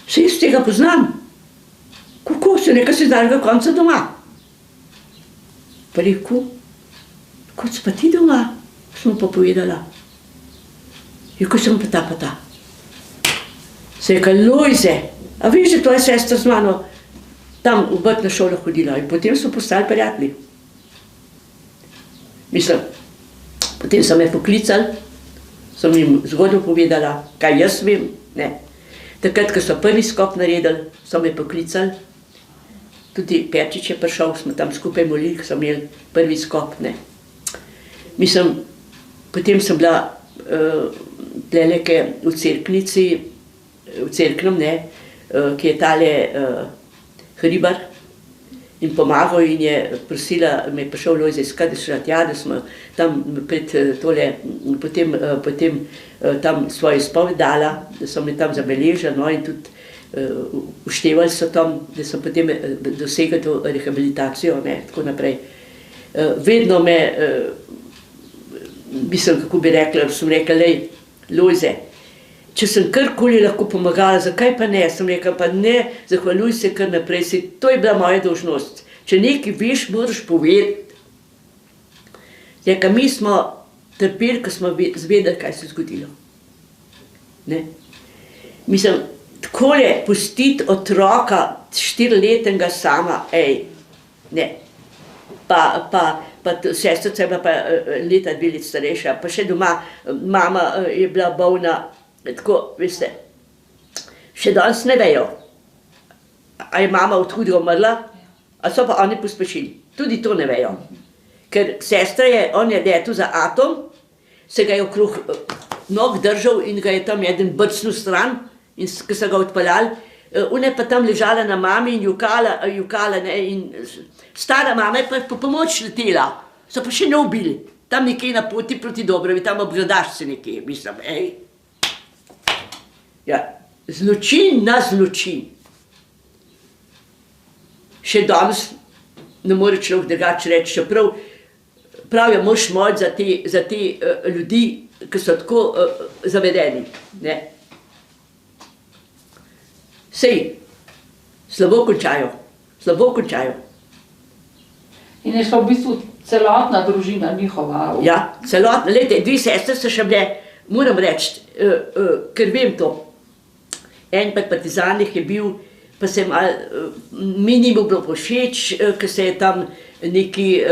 se jaz tega poznam. Kako se nekaj se z daljega konca doma? Pa rekel, kot si pa ti doma, sem pa povedala. Rekel sem pa ta. Se je rekel, Lojze, a veš, da tvoja sestra z mano tam v vrtno šolo hodila in potem so postali prijatelji. Mislim, potem so me poklicali, sem jim zgodbo povedala, kaj jaz vem, ne. Takrat, ko so prvi skop naredili, so me poklicali, tudi Perčič je prišel, smo tam skupaj molili, ko so imeli prvi skop, ne. Mislim, potem sem bila tleleke v cerknici, v cerknem, ne, ki je tale Hribar, in pomagal in je prosila, me je prišel Lojze iskat, da šla tja, da smo tam pred tole, potem tam svojo izpoved dala, da so me tam zabeležili, no, in tudi uštevali so tam, da so potem dosegli to rehabilitacijo, ne, tako naprej. Vedno me, mislim, kako bi rekla, sem rekla, lej, Lojze, če sem karkoli lahko pomagala, zakaj pa ne? Sem rekla, pa ne, zahvaljuj se kar naprej, to je bila moja dolžnost. Če nekaj veš, moraš povedati. Rekla, mi smo trpeli, ko smo zvedeli, kaj se je zgodilo. Ne? Mislim, takole pustiti otroka 4-letnega sama, ne. Pa sestrica je bila pa leta 2 let starejša, pa še doma, mama je bila bolna. Tako, veste, še danes ne vejo, a je mama od hudega umrla, a so pa oni pospešili. Tudi to ne vejo. Ker sestra je, on je detel za atom, se ga je okrog nog držal in ga je tam eden brcnil stran, in ko so ga odpeljali, ona je pa tam ležala na mami in jokala, ne, in stara mama je pa po pomoč letela, so pa še ne ubili. Tam nekje na poti proti Dobrovi, tam ob Gradašci nekje, mislim, Ja, zločin na zločin. Še danes ne more človek drugače reči, čeprav pravijo, moraš moliti za te ljudi, ki so tako zavedeni. Ne. Sej, slabo končajo. In je šla v bistvu celotna družina njihova? Ja, celotna. Lejte, 2 sestre so še bile, moram reči, ker vem to. En pa partizanih je bil, pa se mi ni bilo všeč, ker se je tam nekaj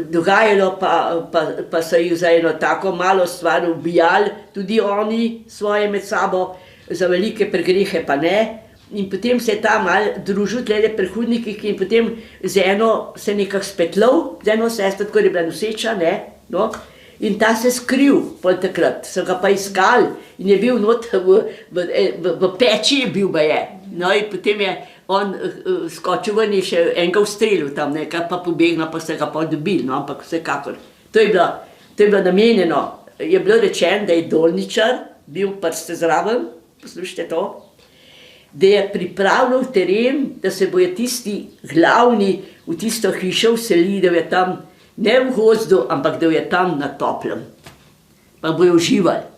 dogajalo, pa so jih za eno tako malo stvar ubijali, tudi oni svoje med sabo, za velike pregrehe pa ne. In potem se je ta malo družil tlele pri Hudnikih in potem z eno se nekako spetlal, z eno sestro, tako je bila noseča, ne, no. In ta se skril pol takrat, so ga pa iskali in je bil not v peči je bil baje. No in potem je on skočil ven in še enega ustrelil tam, nekaj pa pobegnil, pa se ga pa dobili, no, ampak vsekakor. To je bilo namenjeno, je bilo rečeno, da je Dolničar bil prste zraven, poslušajte to, da je pripravljal teren, da se bojo tisti glavni v tisto hišo vselili, da je tam ne v gozdu, ampak da je tam na toplem. Pa bojo uživali.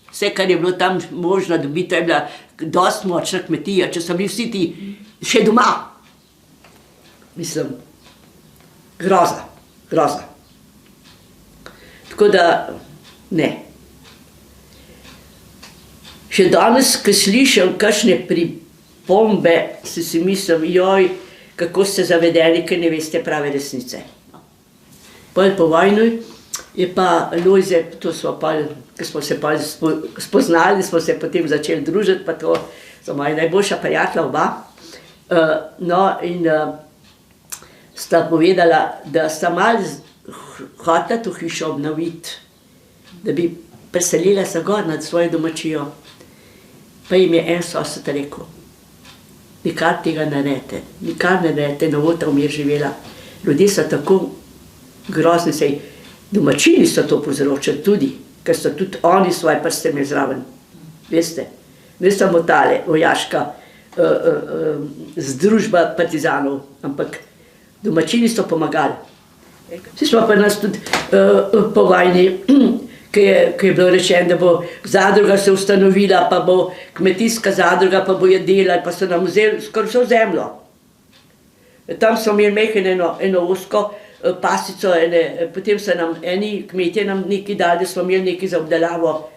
Vse, kar je bilo tam možno dobiti, to je bila dosti močna kmetija, če so bili vsi ti še doma. Mislim, groza. Tako da, ne. Še danes, ko slišim kakšne pripombe, si mislim, joj, kako ste zavedeni, ker ne veste prave resnice. Pol po vojni je pa Lojze, to smo pa, ko smo se pa spoznali, smo se potem začeli družiti, pa to so moja najboljša prijatelja oba. No in sta povedala, da sta malo hotela to hišo obnoviti, da bi preselila se gor nad svojo domačijo. Pa jim je en sosed rekel, nikar tega ne naredite, nikar ne naredite, novota v mir živela. Ljudje so tako grozni, sej domačini so to povzročili tudi, ker so tudi oni svoje prste imeli zraven. Veste, ne samo tale vojaška združba partizanov, ampak domačini so pomagali. Vsi smo pa nas tudi po vojni, ki je bilo rečeno, da bo zadruga se ustanovila, pa bo kmetijska zadruga, pa bo je delali, pa so nam vzeli skoraj vso zemljo. Tam smo imeli mehko eno ozko pasico, potem so nam eni kmetje nam nekaj dali, da smo imeli nekaj za obdelavo.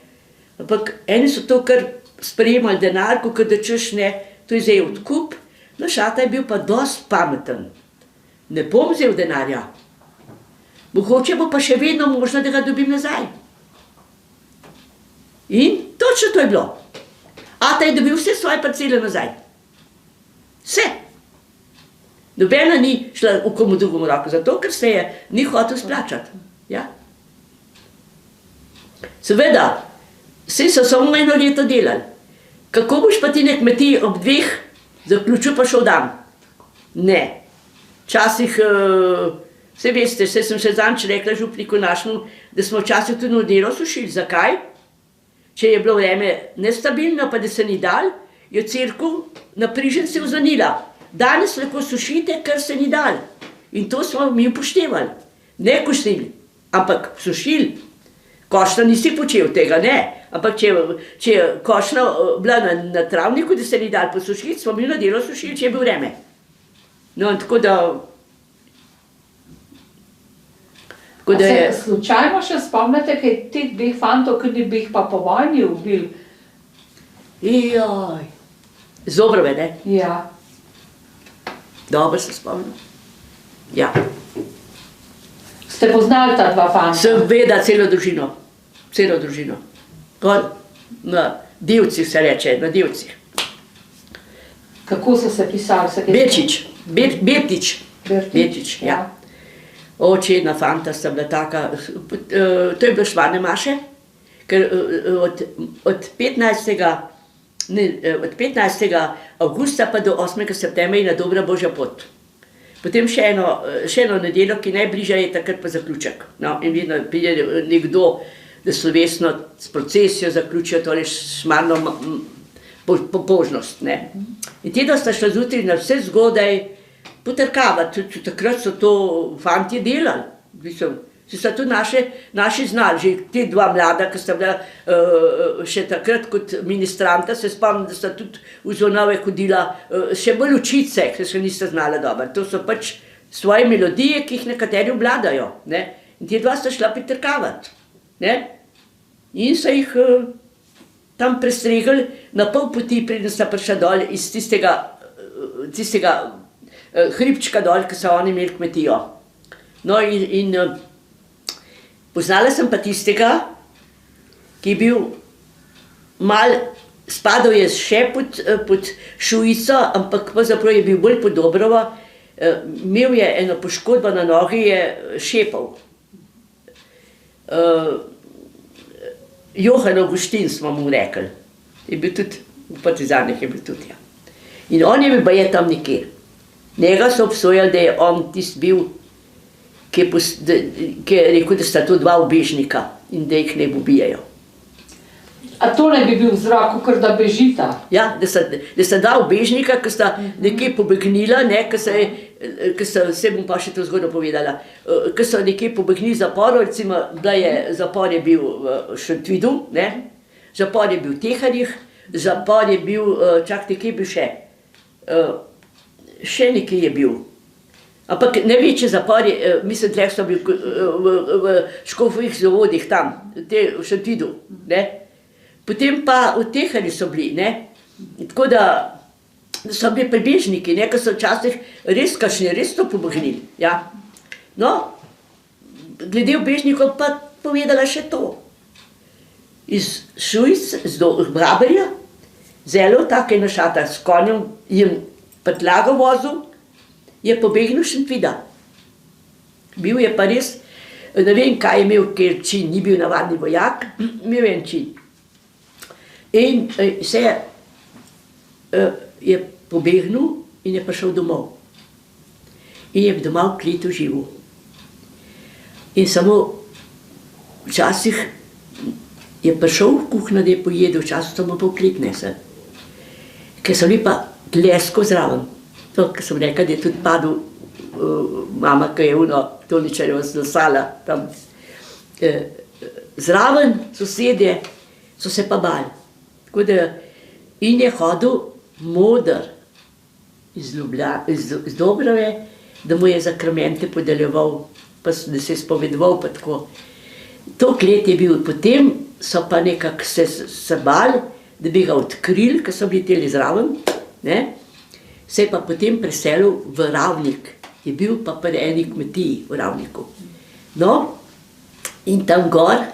Ampak eni so to kar sprejemali denar, kot da češ ne, to je zdaj odkup. No, Šata je bil pa dosti pameten. Ne bom vzel denarja. Mogoče bo pa še vedno možno, da ga dobim nazaj. In točno to je bilo. Ata je dobil vse svoje parcele nazaj. Vse. Nobena ni šla v komu drugemu roko, zato ker se je ni hotel splačati. Ja? Seveda, vsi so samo eno leto delali. Kako boš pa ti na kmetiji ob 2 zaključil pa šel dan? Ne. Včasih, vse veste, sem še zadnjič rekla župniku našemu, da smo včasih tudi delo sušili. Zakaj? Če je bilo vreme nestabilno, pa da se ni dal, je cerkev na Prižence ozvanila. Danes lahko sušite, ker se ni dal. In to smo mi upoštevali. Ne košnili, ampak sušili. Košna nisi počel tega, ne. Ampak če je košna bila na travniku, da se ni dal posušiti, smo mi na delo sušili, če je bil vreme. No, tako da... Se slučajno še spomnite, kaj teh 2 fantov, ki bi jih pa po vojni ubili? Joj, Zobrove, ne? Ja. Dobro se spomnim. Ja. Ste poznali ta 2 fanta? Seveda, celo družino. Celo družino. Na Divcih se reče, na Divcih. Kako so se pisali? Bečič. Bečič, ja. Oče, ena fanta sta bila taka, to je bilo Šmarne maše, ker od 15. avgusta pa do 8. septembra je na Dobra Božja pot. Potem še eno nedeljo, ki najbližja je takrat pa zaključek. No, in vedno pride nekdo, da slovesno s procesijo zaključijo tole šmarno pobožnost, ne. In tedno sta šla zjutraj na vse zgodaj potrkavati, takrat so to fantje delali. So tudi naši znali, že te 2 mlada, ki sta bila še takrat kot ministranta, se spomnim, da sta tudi v zvonove hodila, še bolj učiti se, ker še nista znala dobro. To so pač svoje melodije, ki jih nekateri obvladajo, ne. In te 2 sta šla potrkavati, ne. In so jih tam prestregli na pol poti, preden sta prišla dol iz tistega hribčka dol, ki so oni imeli kmetijo. No in poznala sem pa tistega, ki je bil spadal je še pod Šujico, ampak pravzaprav je bil bolj pod Dobrovo, imel je eno poškodbo na nogi, je šepal. Johan Augustin smo mu rekli, je bil tudi, v partizanih je bil tudi, ja. In on je bil baje tam nekje. Njega so obsojali, da je on tist bil, ki je rekel, da sta to 2 ubežnika in da jih ne ubijajo. A to ne bi bil vzrok, ker da bežita? Ja, da sta 2 ubežnika, ki sta nekje pobegnila, ne, se bom pa še to zgodno povedala, ki so nekje pobegnili zaporu, recimo, zapor je bil v Šentvidu, ne, zapor je bil v Teharjih, zapor je bil, čakajte, kje je bil še? Še nekaj je bil. Ampak največji zapor je, mislim, tleh so bil v Škofovih zavodih tam, v Šentvidu, ne. Potem pa v Teharji so bili, ne. Tako da so bili prebežniki, ne, ker so včasih res kakšni, res to pobegnili, ja. No, glede ubežnikov pa povedala še to. Iz Šujic, z Braberja, zelo tako ena Šata s konjem jim prtljago vozil, je pobegnil Šentvida. Bil je pa res, ne vem, kaj je imel, ker čin, ni bil navadni vojak, imel en čin. In se je je pobegnil in je prišel domov. In je doma v kletu živel. In samo včasih je prišel v kuhnjo, da je pojedel, včasih so mu pa v klet nesel. Ker so bili pa dlesko zraven. To, ker sem rekla, da je tudi padel mama, ki je Toničarjevo znosala tam. Zraven sosedje so se pa bali. Tako da, in je hodil moder iz Dobrave, da mu je zakramente podeljeval, pa da se je spovedoval, pa tako. To klet je bil, potem so pa nekako se bali, da bi ga odkrili, ker so bili teli zraven, ne? Se je pa potem preselil v Ravnik, je bil pa pri eni kmetiji v Ravniku. No, in tam gor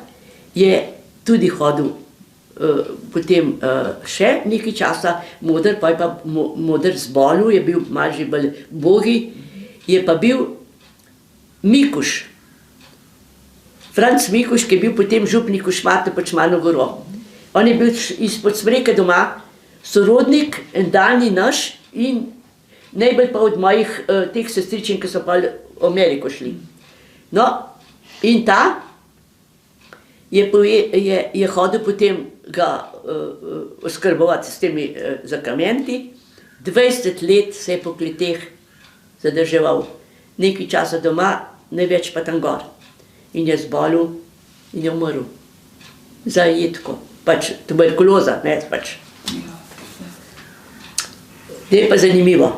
je tudi hodil potem še nekaj časa, moder, pa je pa moder zbolil, je bil malo že bolj bogi, je pa bil Mikuš, Franc Mikuš, ki je bil potem župnik v Šmartno pod Šmarno goro. On je bil izpod Smreke doma, sorodnik, en daljni naš in najbolj pa od mojih teh sestričin, ki so pa v Ameriko šli. No, in ta je hodil potem ga oskrbovati s temi zakramenti. 20 let se je po kleteh zadrževal, nekaj časa doma, največ pa tam gor. In je zbolel in je umrl. Zajetko, pač tuberkuloza, ne, pač. Je pa zanimivo,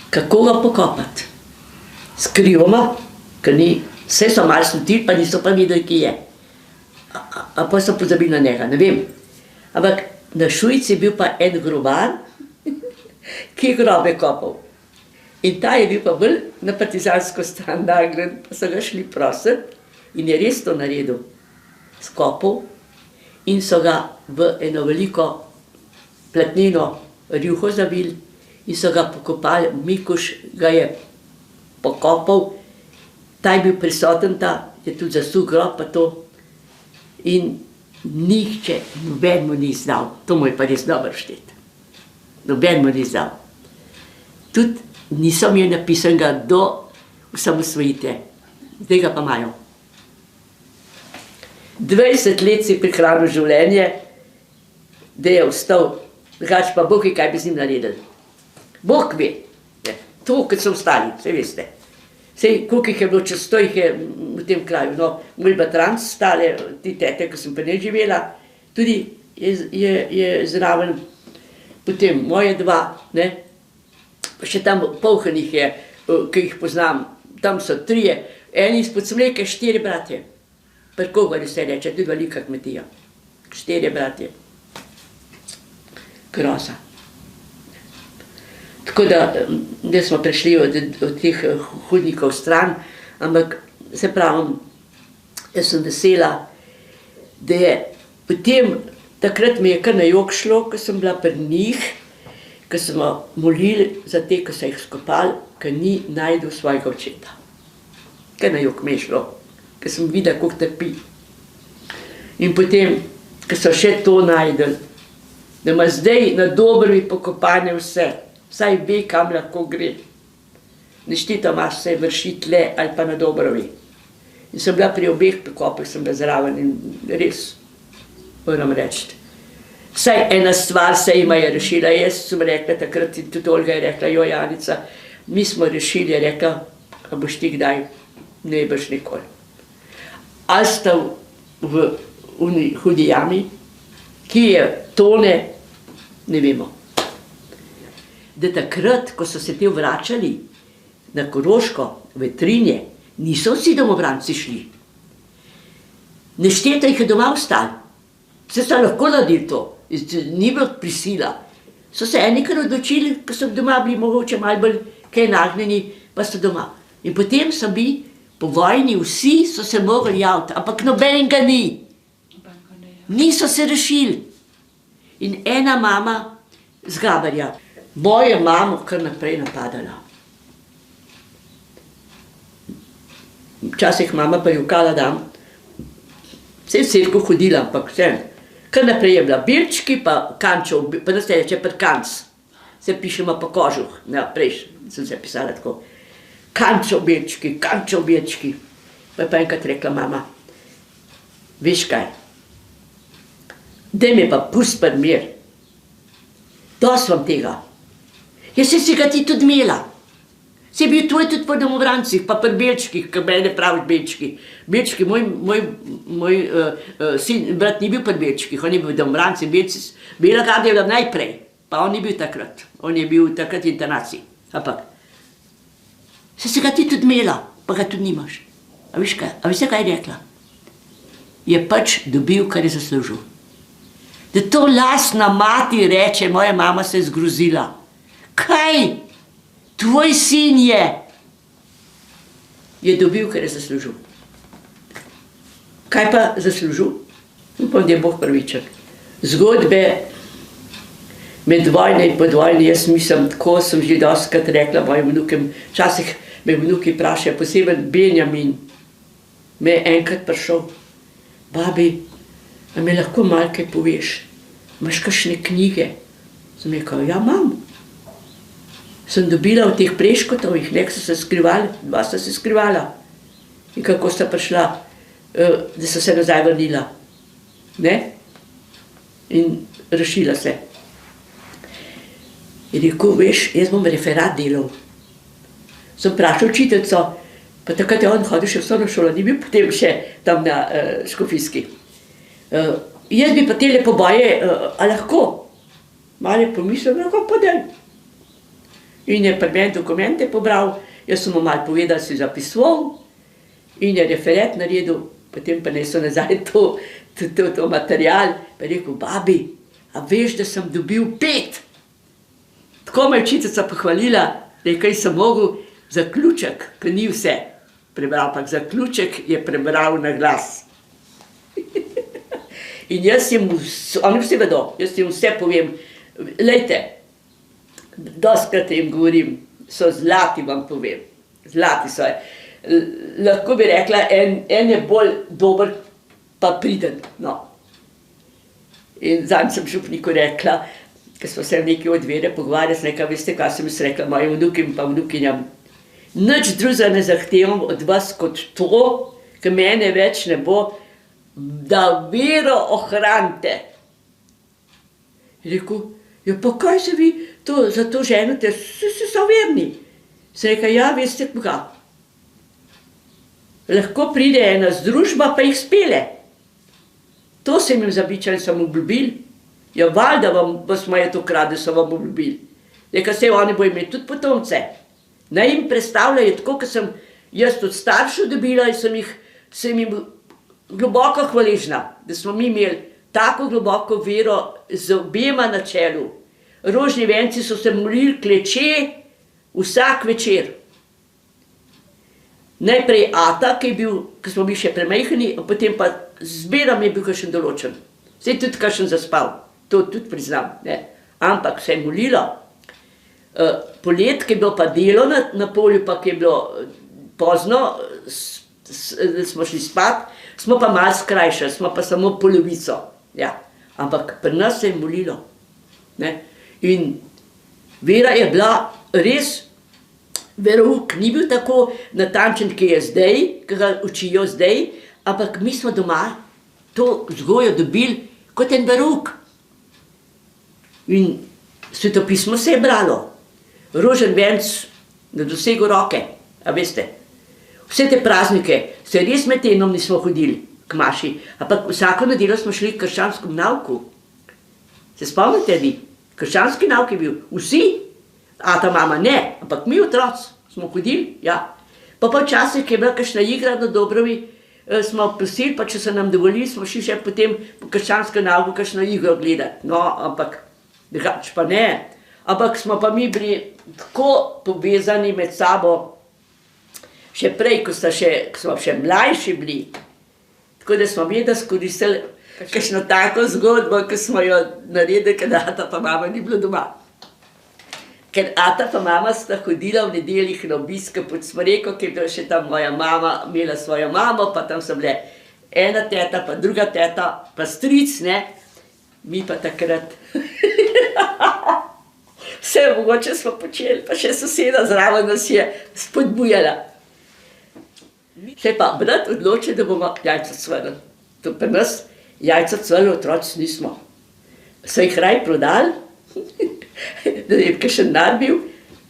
kako ga pokopati. Skrivoma, ker ni, vse so malo slutili, pa niso pa videli, ki je. A pa so pozabili na njega, ne vem. Ampak na Šujci je bil pa en grobar, ki je grobe kopal. In ta je bil pa bolj na partizansko stran naglen, pa so ga šli prositi in je res to naredil. Skopal in so ga v eno veliko platneno rjuho zavili in so ga pokopali. Mikuš ga je pokopal, ta je bil prisoten, ta je tudi zasul grob pa to. In nihče, noben mu ni znal, to mu je pa res dobro šteti. Noben mu ni znal. Tudi niso mi napisanega do osamosvojitve, zdaj ga pa imajo. 20 let si prihranil življenje, da je ostal, drugače pa Bog je, kaj bi z njim naredil. Bog ve, to, kot so ostali, vse veste. Sej, koliko jih je bilo, čez 100 jih je v tem kraju, no, moj bratranc stale, ti tete, ki sem pa ne živela, tudi je zraven, potem moje dva, ne, pa še tam Polhanih je, ki jih poznam, tam so 3, eni izpod Smreke, 4 bratje, pri Kogorju se reče, tudi velika kmetija, 4 bratje, groza. Tako da smo prišli od teh hudnikov stran, ampak se pravim, jaz sem vesela, da je potem, takrat mi je kar na jok šlo, ko sem bila pri njih, ko smo molili za te, ko so jih skopali, ko ni najdel svojega očeta. Kar na jok mi je šlo, ko sem videla, kako trpi. In potem, ko so še to najdel, da ima zdaj na Dobrovi pokopane vse, vsaj ve, kam lahko gre. Neštito imaš se vrši tle ali pa na Dobrovi. In sem bila pri obeh pokopih, sem bila zraven in res, moram reči. Vsaj ena stvar se jima je rešila, jaz sem rekla takrat in tudi Olga je rekla, jo Janica, mi smo rešili, je rekla, a boš ti kdaj, ne boš nikoli. Ali sta v hudi jami, ki je tone, ne vemo. Da takrat, ko so se te vračali na Koroško, v Trinje, niso vsi domobranci šli. Nešteto jih je doma ostali. Vse so lahko naredili to, ni bilo prisila. So se enikrat odločili, ko so doma bili mogoče malo bolj kaj nagnjeni, pa so doma. In potem so bili po vojni, vsi so se mogli javiti, ampak nobenega ni. Niso se rešili. In ena mama z Gabarja, mojo mamo kar naprej napadala. Včasih mama pa jokala dam, vse v cerkev hodila, ampak vse, Kar naprej je bila belčki, pa kančov, pa da se reče prkanc. Se pišemo po kožuh, naprej sem se pisala tako. Kančov belčki. Pa je pa enkrat rekla mama, veš kaj, daj me pa pust pri mir. Dost vam tega. Jaz sem si ga ti tudi imela. Si bil tvoj tudi po domovrancih, pa pri belčkih, kaj mene praviš belčki. Belčki, moj sin, brat ni bil pri belčkih, on je bil v domovranci, Bela garda je bila najprej, pa on ni bil takrat. On je bil takrat internacij. Ampak, si ga ti tudi imela, pa ga tudi nimaš. A veš kaj je rekla? Je pač dobil, kar je zaslužil. Da to lastna mati reče, moja mama se je zgrozila. Kaj? Tvoj sin je dobil, kar je zaslužil. Kaj pa zaslužil? Upam, da je Bog pravičen. Zgodbe med vojne in podvojne, jaz mislim, tako sem že dostikrat rekla mojim vnukem, včasih me vnuki vprašajo, posebej Benjamin, me je enkrat prišel, babi, a mi lahko malo kaj poveš, imaš kakšne knjige? Sem rekel, ja, imam. Sem dobila v teh Preškotovih, nek so se skrivali, 2 sta se skrivala. In kako sta prišla, da so se nazaj vrnila. Ne? In rešila se. In rekel, veš, jaz bom referat delal. Sem vprašal učiteljico, pa takrat je on hodil še v osnovno šolo, ni bil potem še tam na Škofijski. Jaz bi pa tele poboje, a lahko? Malo je pomislil, lahko podaj. In je pri meni dokumente pobral, jaz sem mu malo povedal, si zapisoval in je referat naredil, potem pa nesel nazaj to material, pa je rekel, babi, a veš, da sem dobil 5? Tako me je učiteljica pohvalila, da je kaj sem mogel, zaključek, ki ni vse prebral, ampak zaključek je prebral na glas. In jaz jim, oni vsi vedo, jaz jim vse povem, lejte, dostikrat jim govorim, so zlati, vam povem, zlati so. Lahko bi rekla, en je bolj dober, pa priden, no. In zanj sem župniku rekla, ko smo se v neki od vere pogovarjali, sem rekla, veste, kaj sem jaz rekla mojim vnukim pa vnukinjam, nič drugega ne zahtevam od vas kot to, ki mene več ne bo, da vero ohranite. Je rekel, ja, pa kaj se vi za to ženite, so verni. Sem rekla, ja, veste kaj. Lahko pride ena združba, pa jih spele. To se jim zabičali, so vam obljubili. Ja, valjda vas imajo to krad, da so vam obljubili. Rekla se, oni bojo imeli tudi potomce. Naj jim predstavljajo tako, kot sem jaz od staršev dobila in sem jim globoko hvaležna, da smo mi imeli tako globoko vero z obema na čelu. Rožni venci so se molili kleče vsak večer. Najprej ata, ki je bil, ko smo bili še premajhni, potem pa zberam je bil kakšen določen. Se je tudi kakšen zaspal, to tudi priznam, ne. Ampak se je molilo. Polet, ki je bilo pa delo na polju, pa ki je bilo pozno, smo šli spat, smo pa malo skrajšali, smo pa samo polovico. Ja. Ampak pri nas se je molilo. Ne. In vera je bila res, verouk ni bil tako natančen, ki je zdaj, ki ga učijo zdaj, ampak mi smo doma to vzgojo dobili kot en verouk. In svetopismo se je bralo. Rožen venc na dosegu roke, a veste. Vse te praznike, se res med tednom nismo hodili k maši, ampak vsako nedeljo smo šli k krščanskem nauku. Se spomnite vi? Krščanski nauk je bil, vsi, ata mama ne, ampak mi otroci smo hodili, ja. Pa včasih, ki je bila kakšna igra na Dobrovi, smo prosili, pa če se nam dovolili, smo šli še potem po krščanskem nauku kakšno igro gledati. No, ampak drugače pa ne. Ampak smo pa mi bili tako povezani med sabo, še prej, ko smo še mlajši bili, tako da smo vedno skoristili kakšno tako zgodbo, ki smo jo naredili, ker ata pa mama ni bilo doma. Ker ata pa mama sta hodila v nedeljih na obisk pod Smreko, ki je bila še tam moja mama, imela svojo mamo, pa tam so bile ena teta, pa druga teta, pa stric, ne. Mi pa takrat. Vse mogoče smo počeli, pa še soseda zraven nas je spodbujala. Se je pa brat odločil, da bomo jajca cvrli. To pri nas jajca cvrli otroci nismo. So jih raj prodali, da je kakšen denar bil,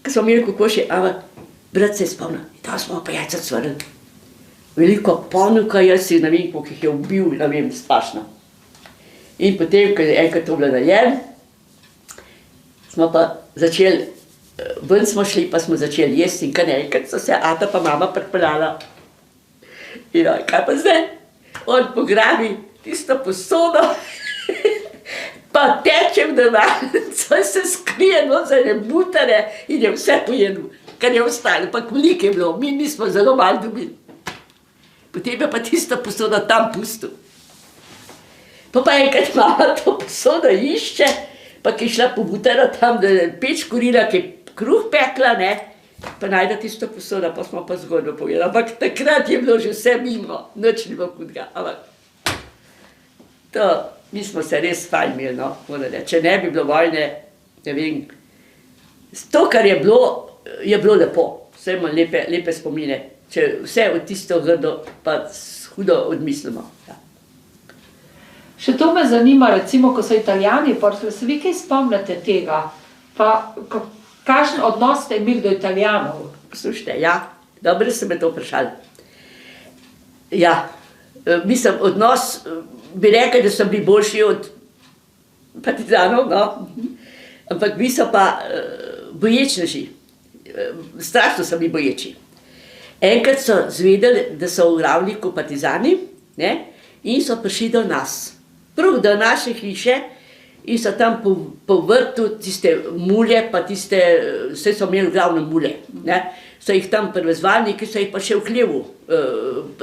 ko smo imeli kokoši, ampak brat se je spomnil, tam smo pa jajca cvrli. Veliko ponuka, jaz si ne vem, koliko jih je ubil, ne vem, strašno. In potem, ko je enkrat to bilo narejeno, smo pa začeli, ven smo šli, pa smo začeli jesti in kar naenkrat so se ata pa mama pripeljala. In kaj pa zdaj? On pograbi tisto posodo, pa teče v denarnico in se skrije za ene butare in je vse pojedel, kar je ostalo, pa koliko je bilo, mi nismo zelo malo dobili. Potem je pa tisto posodo tam pustil. Pa enkrat mama to posodo išče, pa ki je šla po butaro tam, da je peč kurila, ki je kruh pekla, ne, pa najde tisto posodo, pa smo pa zgodbo povedali. Ampak takrat je bilo že vse mimo, nič ni bilo hudega. Ampak to, mi smo se res fajn imeli, no, moram reči. Če ne bi bilo vojne, ne vem, to, kar je bilo lepo. Vse imamo lepe spomine. Če vse od tisto grdo, pa hudo odmislimo. Ja. Še to me zanima, recimo, ko so Italijani prišli, se vi kaj spomnite tega? Pa kakšen odnos ste imeli do Italijanov? Poslušajte, ja, dobro ste me to vprašali. Ja, mislim, odnos, bi rekli, da so bili boljši od partizanov, no, ampak vi so pa boječneži, strašno so bili boječi. Enkrat so zvedeli, da so v Ravniku partizani, ne, in so prišli do nas. Prav do naše hiše in so tam po vrtu tiste mulje, pa tiste, vse so imeli glavno mulje, ne, so jih tam privezvali, ki so jih pa še v hlevu,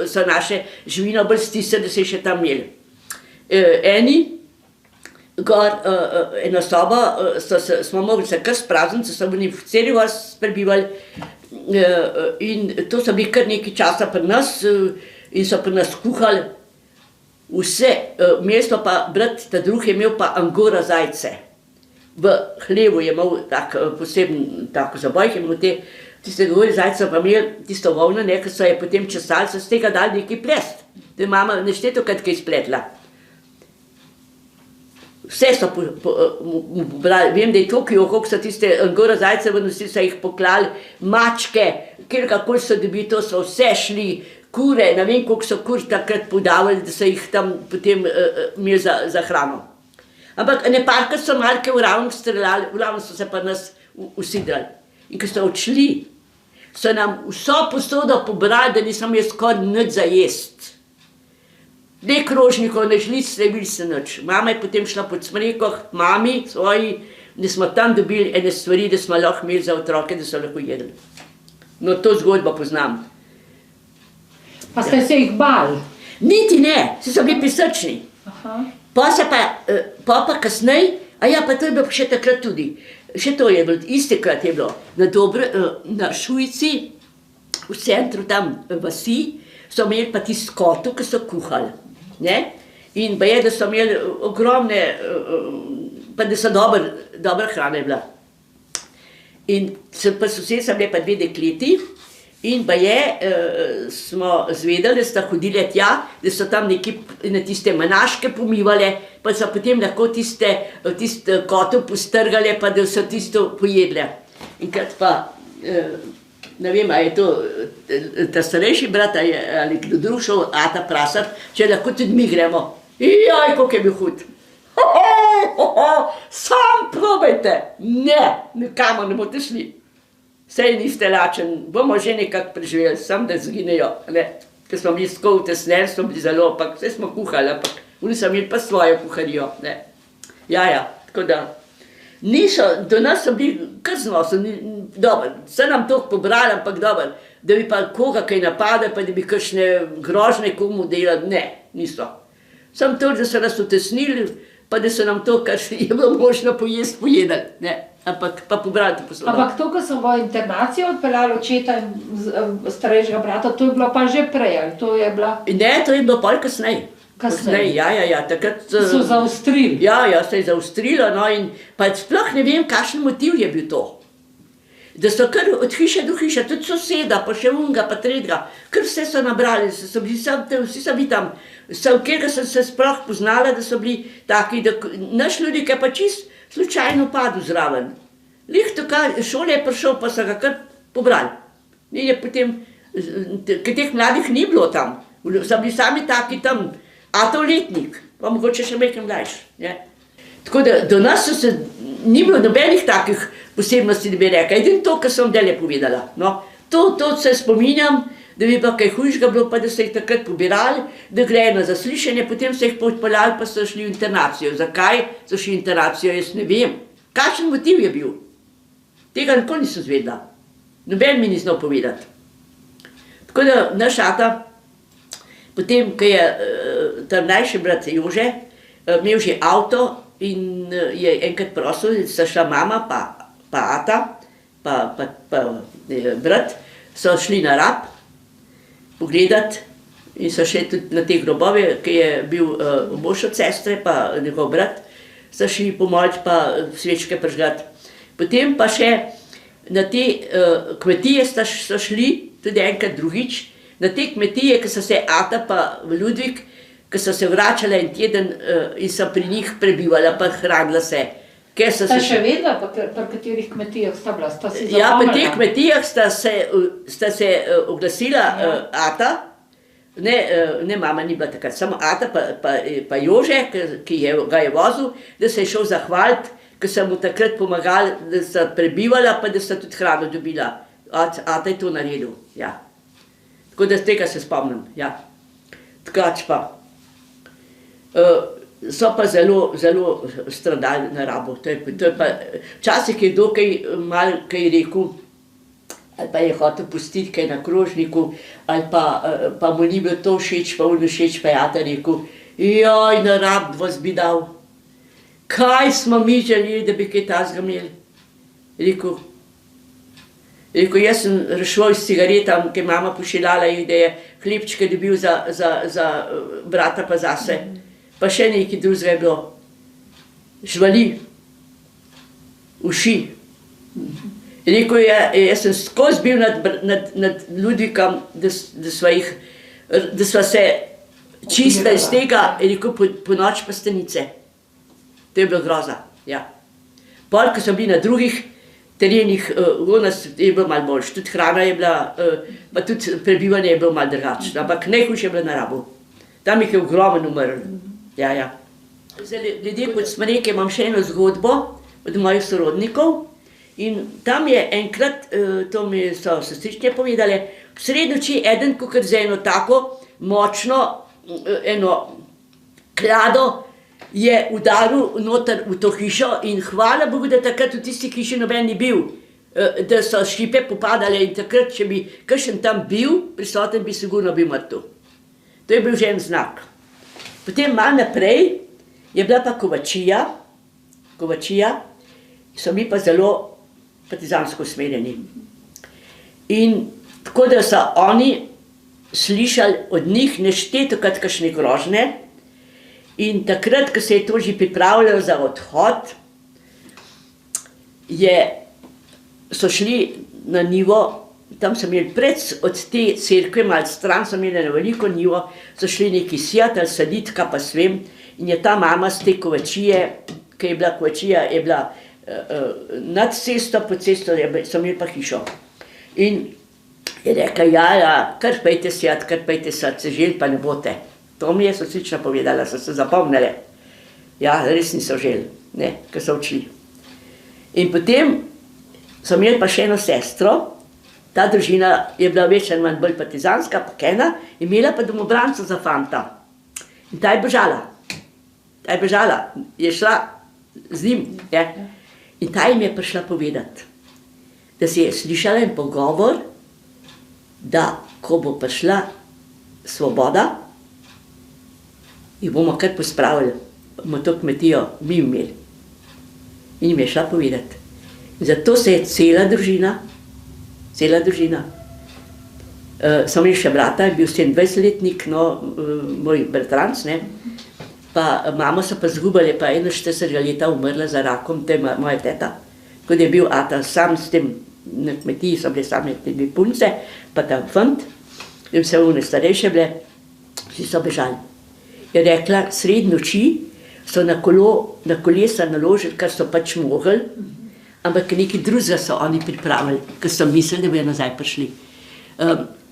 so naše živino bolj stisali, da se jih še tam imeli. Eni, gor, eno sobo, smo mogli se kar sprazniti, so bili v celi vas prebivali, in to so bili kar nekaj časa pri nas in so pri nas kuhali vse, mesto pa brat, ta drugi je imel pa angora zajce. V hlevu je imel tak poseben, tako zaboj, je imel tiste angora zajce, pa imel tisto volno, ne, ker so je potem česali, so z tega dali nekaj plest. Da je mama nešteto kaj spletla. Vse so pobrali, vem, da je Tokio, koliko so tiste angora zajce vsi so jih poklali, mačke, kjerkakoli so dobili, to so vse šli, kure, ne vem, koliko so kur takrat podavali, da so jih tam potem imeli za hrano. Ampak neparkrat so malke v Ravnik streljali, v Ravnik so se pa nas usidrali. In ko so odšli, so nam vso posodo pobrali, da nisem jaz skoraj nič za jest. Ne krožnikov, ne žlic, ne bili se nič. Mama je potem šla pod smrekoh, mami svoji, da smo tam dobili ene stvari, da smo lahko imeli za otroke, da so lahko jedli. No, to zgodbo poznam. Pa ste se jih bali? Niti ne, so bili prisrčni. Pa kasneje, a ja, pa to je bilo še takrat tudi. Še to je bilo, istekrat je bilo. Na Šujci, v centru tam vasi, so imeli pa tisti kotu, ki so kuhali. In pa je, da so imeli ogromne, pa da so dobra hrana je bila. In pa sosed sem imeli pa 2 dekleti, in pa je, smo zvedeli, da sta hodili tja, da so tam na tiste manaške pomivali, pa so potem lahko tiste kotel postrgali, pa da so tisto pojedli. Enkrat pa, ne vem, a je to ta starejši brat ali kdo drug šel ata prasat, če lahko tudi mi gremo. Jaj, koliko je bil hud. Sam probajte. Ne, nikamor ne boste šli. Sej niste lačen, bomo že nekako preživeli, sam da zginejo. Ker smo bili tako utesneni, smo bili zelo, ampak vse smo kuhali, ampak oni so imeli pa svojo kuharijo. Ja, tako da. Do nas so bili kar znosni, dobro, so nam to pobrali, ampak dobro, da bi pa koga kaj napadali, pa da bi kakšne grožne komu delali, ne, niso. Sam to, da so nas utesnili, pa da so nam to, kar je bilo možno pojesti, pojedali, ampak pa pobrali to posodo. Ampak to, ko so v internacijo odpeljali očeta in starejšega brata, to je bilo pa že prej, ali to je bila? Ne, to je bilo pol kasneje. Kasneje. Ja, takrat... So zaostrili. Ja, se je zaostrilo, no, in pa sploh ne vem, kakšen motiv je bil to. Da so kar od hiše do hiše, tudi soseda, pa še unga, pa tretjega, kar vse so nabrali, vsi so bili tam, v katerega sem se sploh poznala, da so bili taki, da naš ljudi, ki je pa čist slučajno padel zraven. Lih tukaj šole je prišel, pa so ga kar pobrali. In je potem, ker teh mladih ni bilo tam, so bili sami taki tam, letnik, pa mogoče še nekaj mlajši. Tako da do nas ni bilo nobenih takih posebnosti, da bi rekla. Edino to, kar sem delje povedala. No, to se spominjam, da bi pa kaj hujšega bilo, pa da so jih takrat pobirali, da grejo na zaslišanje, potem so jih podpeljali, pa so šli v internacijo. Zakaj so šli v internacijo, jaz ne vem. Kakšen motiv je bil? Tega nikoli nisem zvedla. Noben mi ni znal povedati. Tako da naš ata, potem, ko je ta mlajši brat Jože, imel že avto in je enkrat prosil, da sta šla mama, pa ata, pa brat, so šli na Rab pogledati in so šli tudi na te grobove, ki je bil mož od sestre, pa njegov brat, so šli pomoliti, pa svečke prižgati. Potem pa še na te kmetije so šli, tudi enkrat drugič, na te kmetije, ki so se ata pa Ludvik, ki so se vračala en teden in so pri njih prebivala, pa hranila se. Sta še vedela, pri katerih kmetijah sta bila? Ja, pri teh kmetijah sta se oglasila ata, ne mama ni bila takrat, samo ata pa Jože, ki ga je vozil, da se je šel zahvaliti, ker so mu takrat pomagali, da sta prebivala, pa da sta tudi hrano dobila. Ata je to naredil, ja. Tako da z tega se spomnim, ja. Tkač pa. So pa zelo stradali na Rabu. Včasih je dokaj malo kaj rekel, ali pa je hotel pustiti kaj na krožniku, ali pa mu ni bilo to všeč, pa ono všeč, pa je ata rekel, joj, na Rab vas bi dal. Kaj smo mi želeli, da bi kaj tazga imeli? Rekel, jaz sem rešval s cigaretami, ki je mama pošiljala jih, da je hlebčke dobil za brata pa zase. Pa še nekaj drugega je bilo. Žvali. Uši. Rekel, jaz sem skozi bil nad Ludvikom, da sva se čistila iz tega, rekel, po noč pa stenice. To je bilo groza, ja. Pol, ko so bili na drugih terenih, u nas je bilo malo boljše, tudi hrana je bila, pa tudi prebivanje je bilo malo drugačno, ampak najhujše je bilo na Rabu. Tam jih je ogromen umrl. Ja. Ljudje pod Smreke imam še eno zgodbo od mojih sorodnikov in tam je enkrat, to mi so sestrične povedale, sredi noči eden, kakor za eno tako močno, eno klado, je udaril noter v to hišo in hvala Bogu, da takrat v tisti hiši noben ni bil, da so šipe popadale in takrat, če bi kakšen tam bil, prisoten bi sigurno bil mrtev. To je bil že en znak. Potem malo naprej je bila pa Kovačija, so bili pa zelo partizansko usmerjeni. In tako da so oni slišali od njih neštetokrat kakšne grožnje in takrat, ko se je to že pripravljalo za odhod, so šli na njivo, tam so imeli od te cerkve, malo stran so imeli na veliko njivo, so šli neki sijat ali saditi, kaj pa svem, in je ta mama z te Kovačije, ki je bila Kovačija, je bila nad cesto, pod cesto so imeli pa hišo. In je rekla, ja, kar pejte sijat, kar pejte sad, se želi pa ne bote. To mi je soslično povedala, so se zapomnile. Ja, res niso želi, ne, ker so odšli. In potem so imeli pa še eno sestro. Ta družina je bila več ali manj bolj partizanska, pa kena, imela pa domobranca za fanta. In ta je bežala, je šla z njim. In ta jim je prišla povedati, da si je slišala en pogovor, da ko bo prišla svoboda, jih bomo kar pospravili, bomo to kmetijo mi imeli. In jim je šla povedati. In zato se je cela družina Sem imel še brata, je bil 27-letnik, no, moj bratranc, ne. Pa mamo so pa zgubili, pa 41 leta umrla za rakom, to je moja teta. Ko je bil ata sam s tem, na kmetiji so bile same te dve punce, pa ta fant, in vse one starejše bile, vsi so bežali. Je rekla, sredi noči so na kolesa naložili, kar so pač mogli, ampak nekaj drugega so oni pripravili, ker so mislili, da bojo nazaj prišli.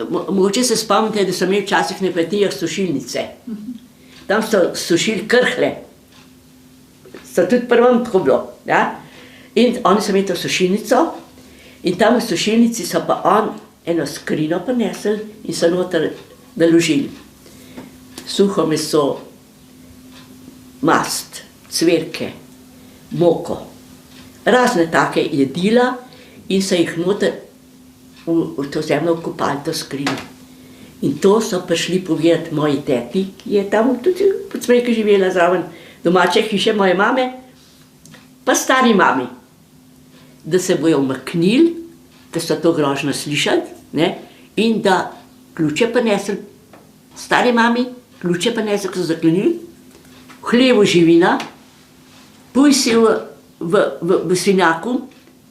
Mogoče se spomnite, da so imeli včasih na kmetijah sušilnice. Tam so sušili krhle. So tudi prvem tako bilo. Ja? In oni so imeli to sušilnico in tam v sušilnici so pa on eno skrino prinesli in so noter naložili. Suho meso, mast, cvirke, moko, razne take jedila in so jih noter v to zemljo vkopali, to skrino. In to so prišli povedati moji teti, ki je tam tudi pod Smreke živela zraven domače hiše moje mame, pa stari mami, da se bojo umaknili, ker so to grožno slišali, ne, in da ključe prinesli stari mami, ključe prinesli, ko so zaklenili, v hlevu živina, puj si v svinjaku,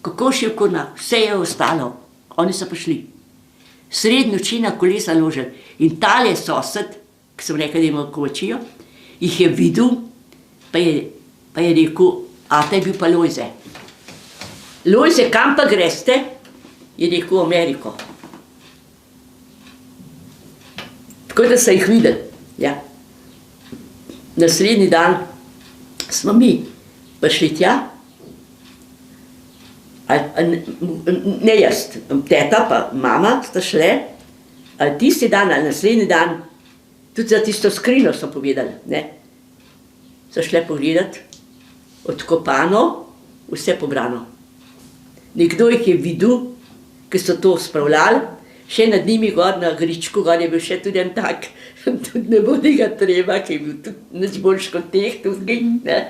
kokošji v kurnak, vse je ostalo. Oni so prišli. Sredi noči na kolesa ložili. In tale sosed, ki sem rekel, da ima kovačijo, jih je videl, pa je rekel, ata je bil pa Lojze. Lojze, kam pa greste? Je rekel, v Ameriko. Tako da so jih videli. Ja. Naslednji dan smo mi prišli tja, ne jaz, teta pa mama sta šle, ali tisti dan ali naslednji dan, tudi za tisto skrino so povedali, ne. So šle pogledati, odkopano, vse pobrano. Nekdo jih je videl, ki so to spravljali, še nad njimi gor na gričku, gor je bil še tudi en tak, tudi ne bo tega treba, ki je bil tudi nič boljš kot teh tudi, ne.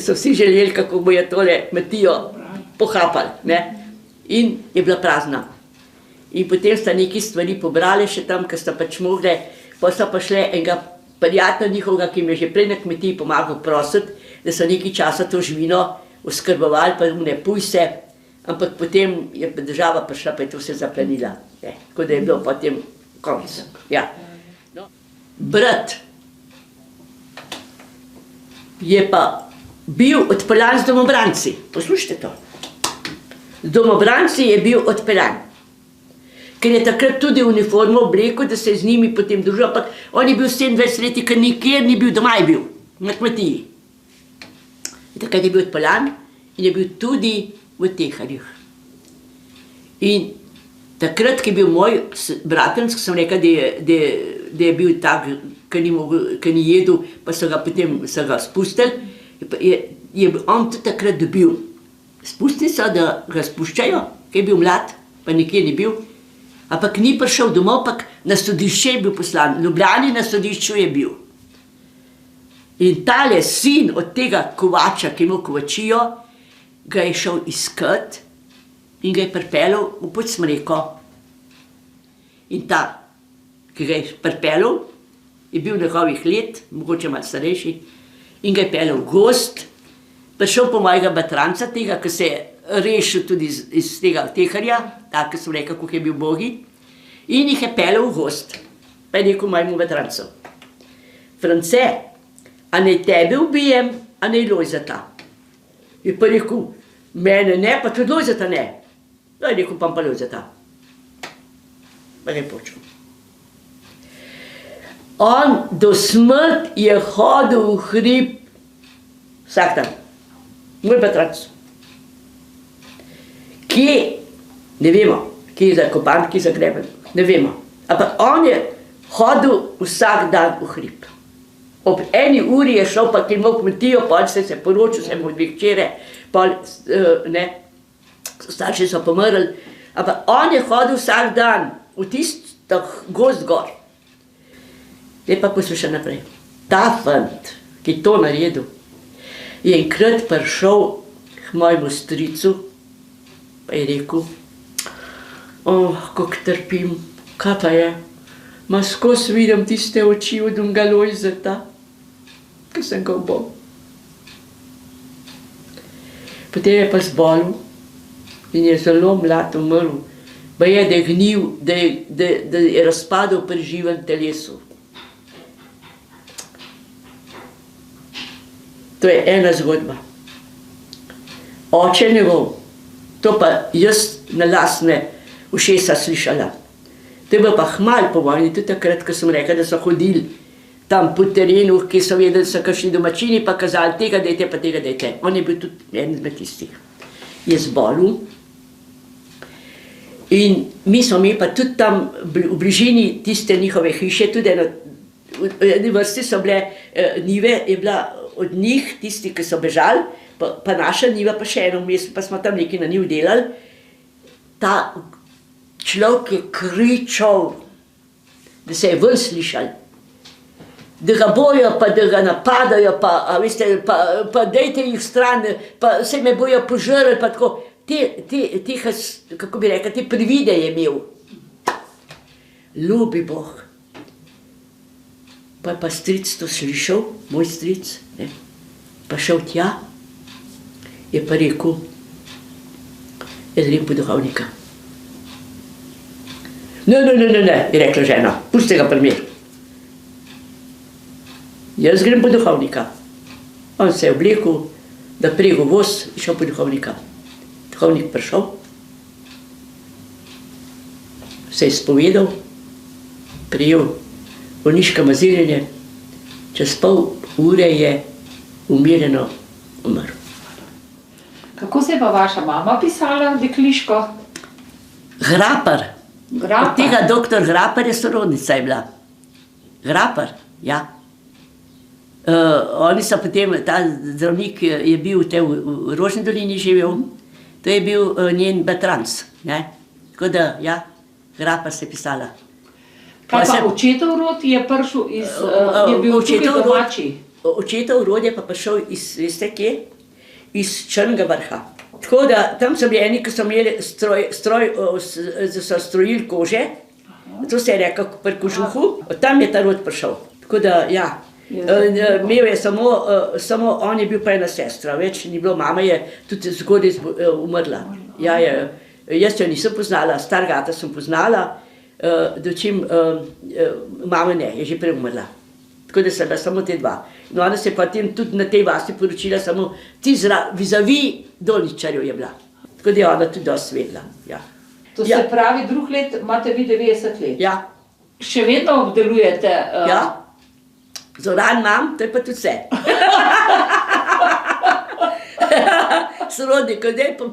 So vsi želeli, kako bo je tole kmetijo pohapali, ne, in je bila prazna. In potem sta neki stvari pobrali še tam, ker sta pač mogli, pa so pa šle enega prijatelja njihovega, ki jim je že prej na kmetiji pomagal prositi, da so nekaj časa to živino oskrbovali, pa ne puj se, ampak potem je država prišla, pa je to vse zaplenila, ne, tako da je bilo potem konec, ja. Brat je pa bil odpeljan z domobranci, poslušajte to. Z domobranci je bil odpeljan, ker je takrat tudi uniformo oblekel, da se je z njimi potem družil, ampak on je bil 27 leti, ker nikjer ni bil, doma je bil, na kmetiji. In takrat je bil odpeljan in je bil tudi v Teharjih. In takrat, ki je bil moj bratenc, ki sem rekel, da je bil tak, ki ni jedel, pa so ga potem spustili, je on tudi takrat dobil spustnico, da ga spuščajo, ki je bil mlad, pa nikjer ni bil, ampak ni prišel domov, pa na sodišče je bil poslan, v Ljubljani na sodišču je bil. In tale sin od tega kovača, ki je imel kovačijo, ga je šel iskat in ga je pripeljal v Podsmreko. In ta, ki ga je pripeljal, je bil njegovih let, mogoče malo starejši, in ga je peljal v gozd, prišel po mojega bratranca tega, ki se je rešil tudi iz tega Teharja, tako ki sem rekel, kako je bil bogi, in jih je peljal v gozd. Pa je rekel mojemu bratrancu, France, a naj tebe ubijem, a naj Lojzeta. Je pa rekel, mene ne, pa tudi Lojzeta ne. Da je rekel, pa Lojzeta. Pa ne počel. On do smrt je hodil v hrib vsak dan. Moj bratranc. Kje? Ne vemo. Kje je zakopan, kje je zagreben. Ne vemo. Ampak on je hodil vsak dan v hrib. Ob 1 uri je šel, pa ki je imel kmetijo, pa se je poročil, se je imel 2 hčere, pa ne, starši so pomrli. Ampak on je hodil vsak dan v tisto gozd gor. Zdaj pa poslušaj naprej. Ta fant, ki je to naredil, je enkrat prišel k mojemu stricu, pa je rekel, kako trpim, Kaj pa je? Ma skozi vidim tiste oči od unga Lojzeta, ki sem ga obol. Potem je pa zbolel in je zelo mlad umrl. Pa je, da je gnil, da je razpadel pri živem telesu. To je ena zgodba. Oče njegov, to pa jaz na lastne ušesa slišala. To je bilo pa hmal po vojni, tudi takrat, ko sem rekla, da so hodili tam po terenu, ki so vedeli, da so kakšni domačini, pa kazali tega dajte, pa tega dajte. On je bil tudi en izmed tistih. Je zbolel. In mi smo imeli pa tudi tam v bližini tiste njihove hiše, tudi v eni vrsti so bile njive, je bila od njih, tisti, ki so bežali, pa naša njiva, pa še eno vmes, pa smo tam nekaj na njiv delali. Ta človek je kričal, da se je ven slišal, da ga bojo, pa da ga napadajo, pa, a veste, pa dejte jih stran, pa se me bojo požrli, pa tako. Kako bi rekla, te privide je imel. Ljubi Bog. Pa je pa stric to slišal, moj stric, ne, pa šel tja, je pa rekel, jaz grem po duhovnika. Ne, je rekla žena, pusti ga pri mir. Jaz grem po duhovnika. On se je oblekel, da prego voz in šel po duhovnika. Duhovnik prišel, se je spovedal, prijel bolniško mazirjenje, čez pol ure je umirjeno umrl. Kako se je pa vaša mama pisala dekliško? Grapar. Grapar. Od tega doktor Grapar je sorodnica je bila. Grapar, ja. Oni so potem, ta zdravnik je bil v Rožni dolini živel, to je bil njen bratranec, ne. Tako da, ja, Grapar se je pisala. Kaj pa očetov rod je prišel iz, je bil tukaj domači? Očetov rod je pa prišel iz, veste kje? Iz Črnega Vrha. Tako da, tam so bili eni, ki so imeli so strojili kože, to se je rekel pri kožuhu, tam je ta rod prišel. Tako da, ja, imel je samo on je bil pa ena sestra, več ni bilo, mama je tudi zgodaj umrla. Ja, jaz jo nisem poznala, starega ata sem poznala, dočim mama ne, je že prej umrla. Tako da sem bila samo te dva. No, ona se pa tudi na tej vasi poročila samo vizavi Dolničarjev je bila. Tako da je ona tudi dosti vedela, ja. To se pravi, drug let imate vi 90 let? Ja. Še vedno obdelujete? Ja. Zoran imam, to je pa tudi vse. Sorodnik,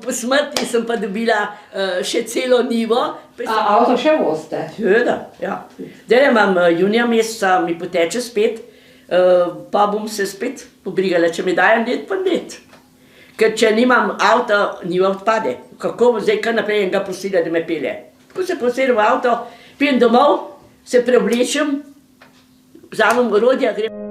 po smrti sem pa dobila še celo njivo. A avto še vozite? Seveda, ja. Zdaj imam junija meseca, mi poteče spet, pa bom se spet pobrigala, če mi dajem net, pa net. Ker če nimam avta, njiva odpade. Kako bom zdaj kar naprej enega prosila, da me pelje? Tako se posedem v avto, pijem domov, se preoblečem, vzamem orodja, grem.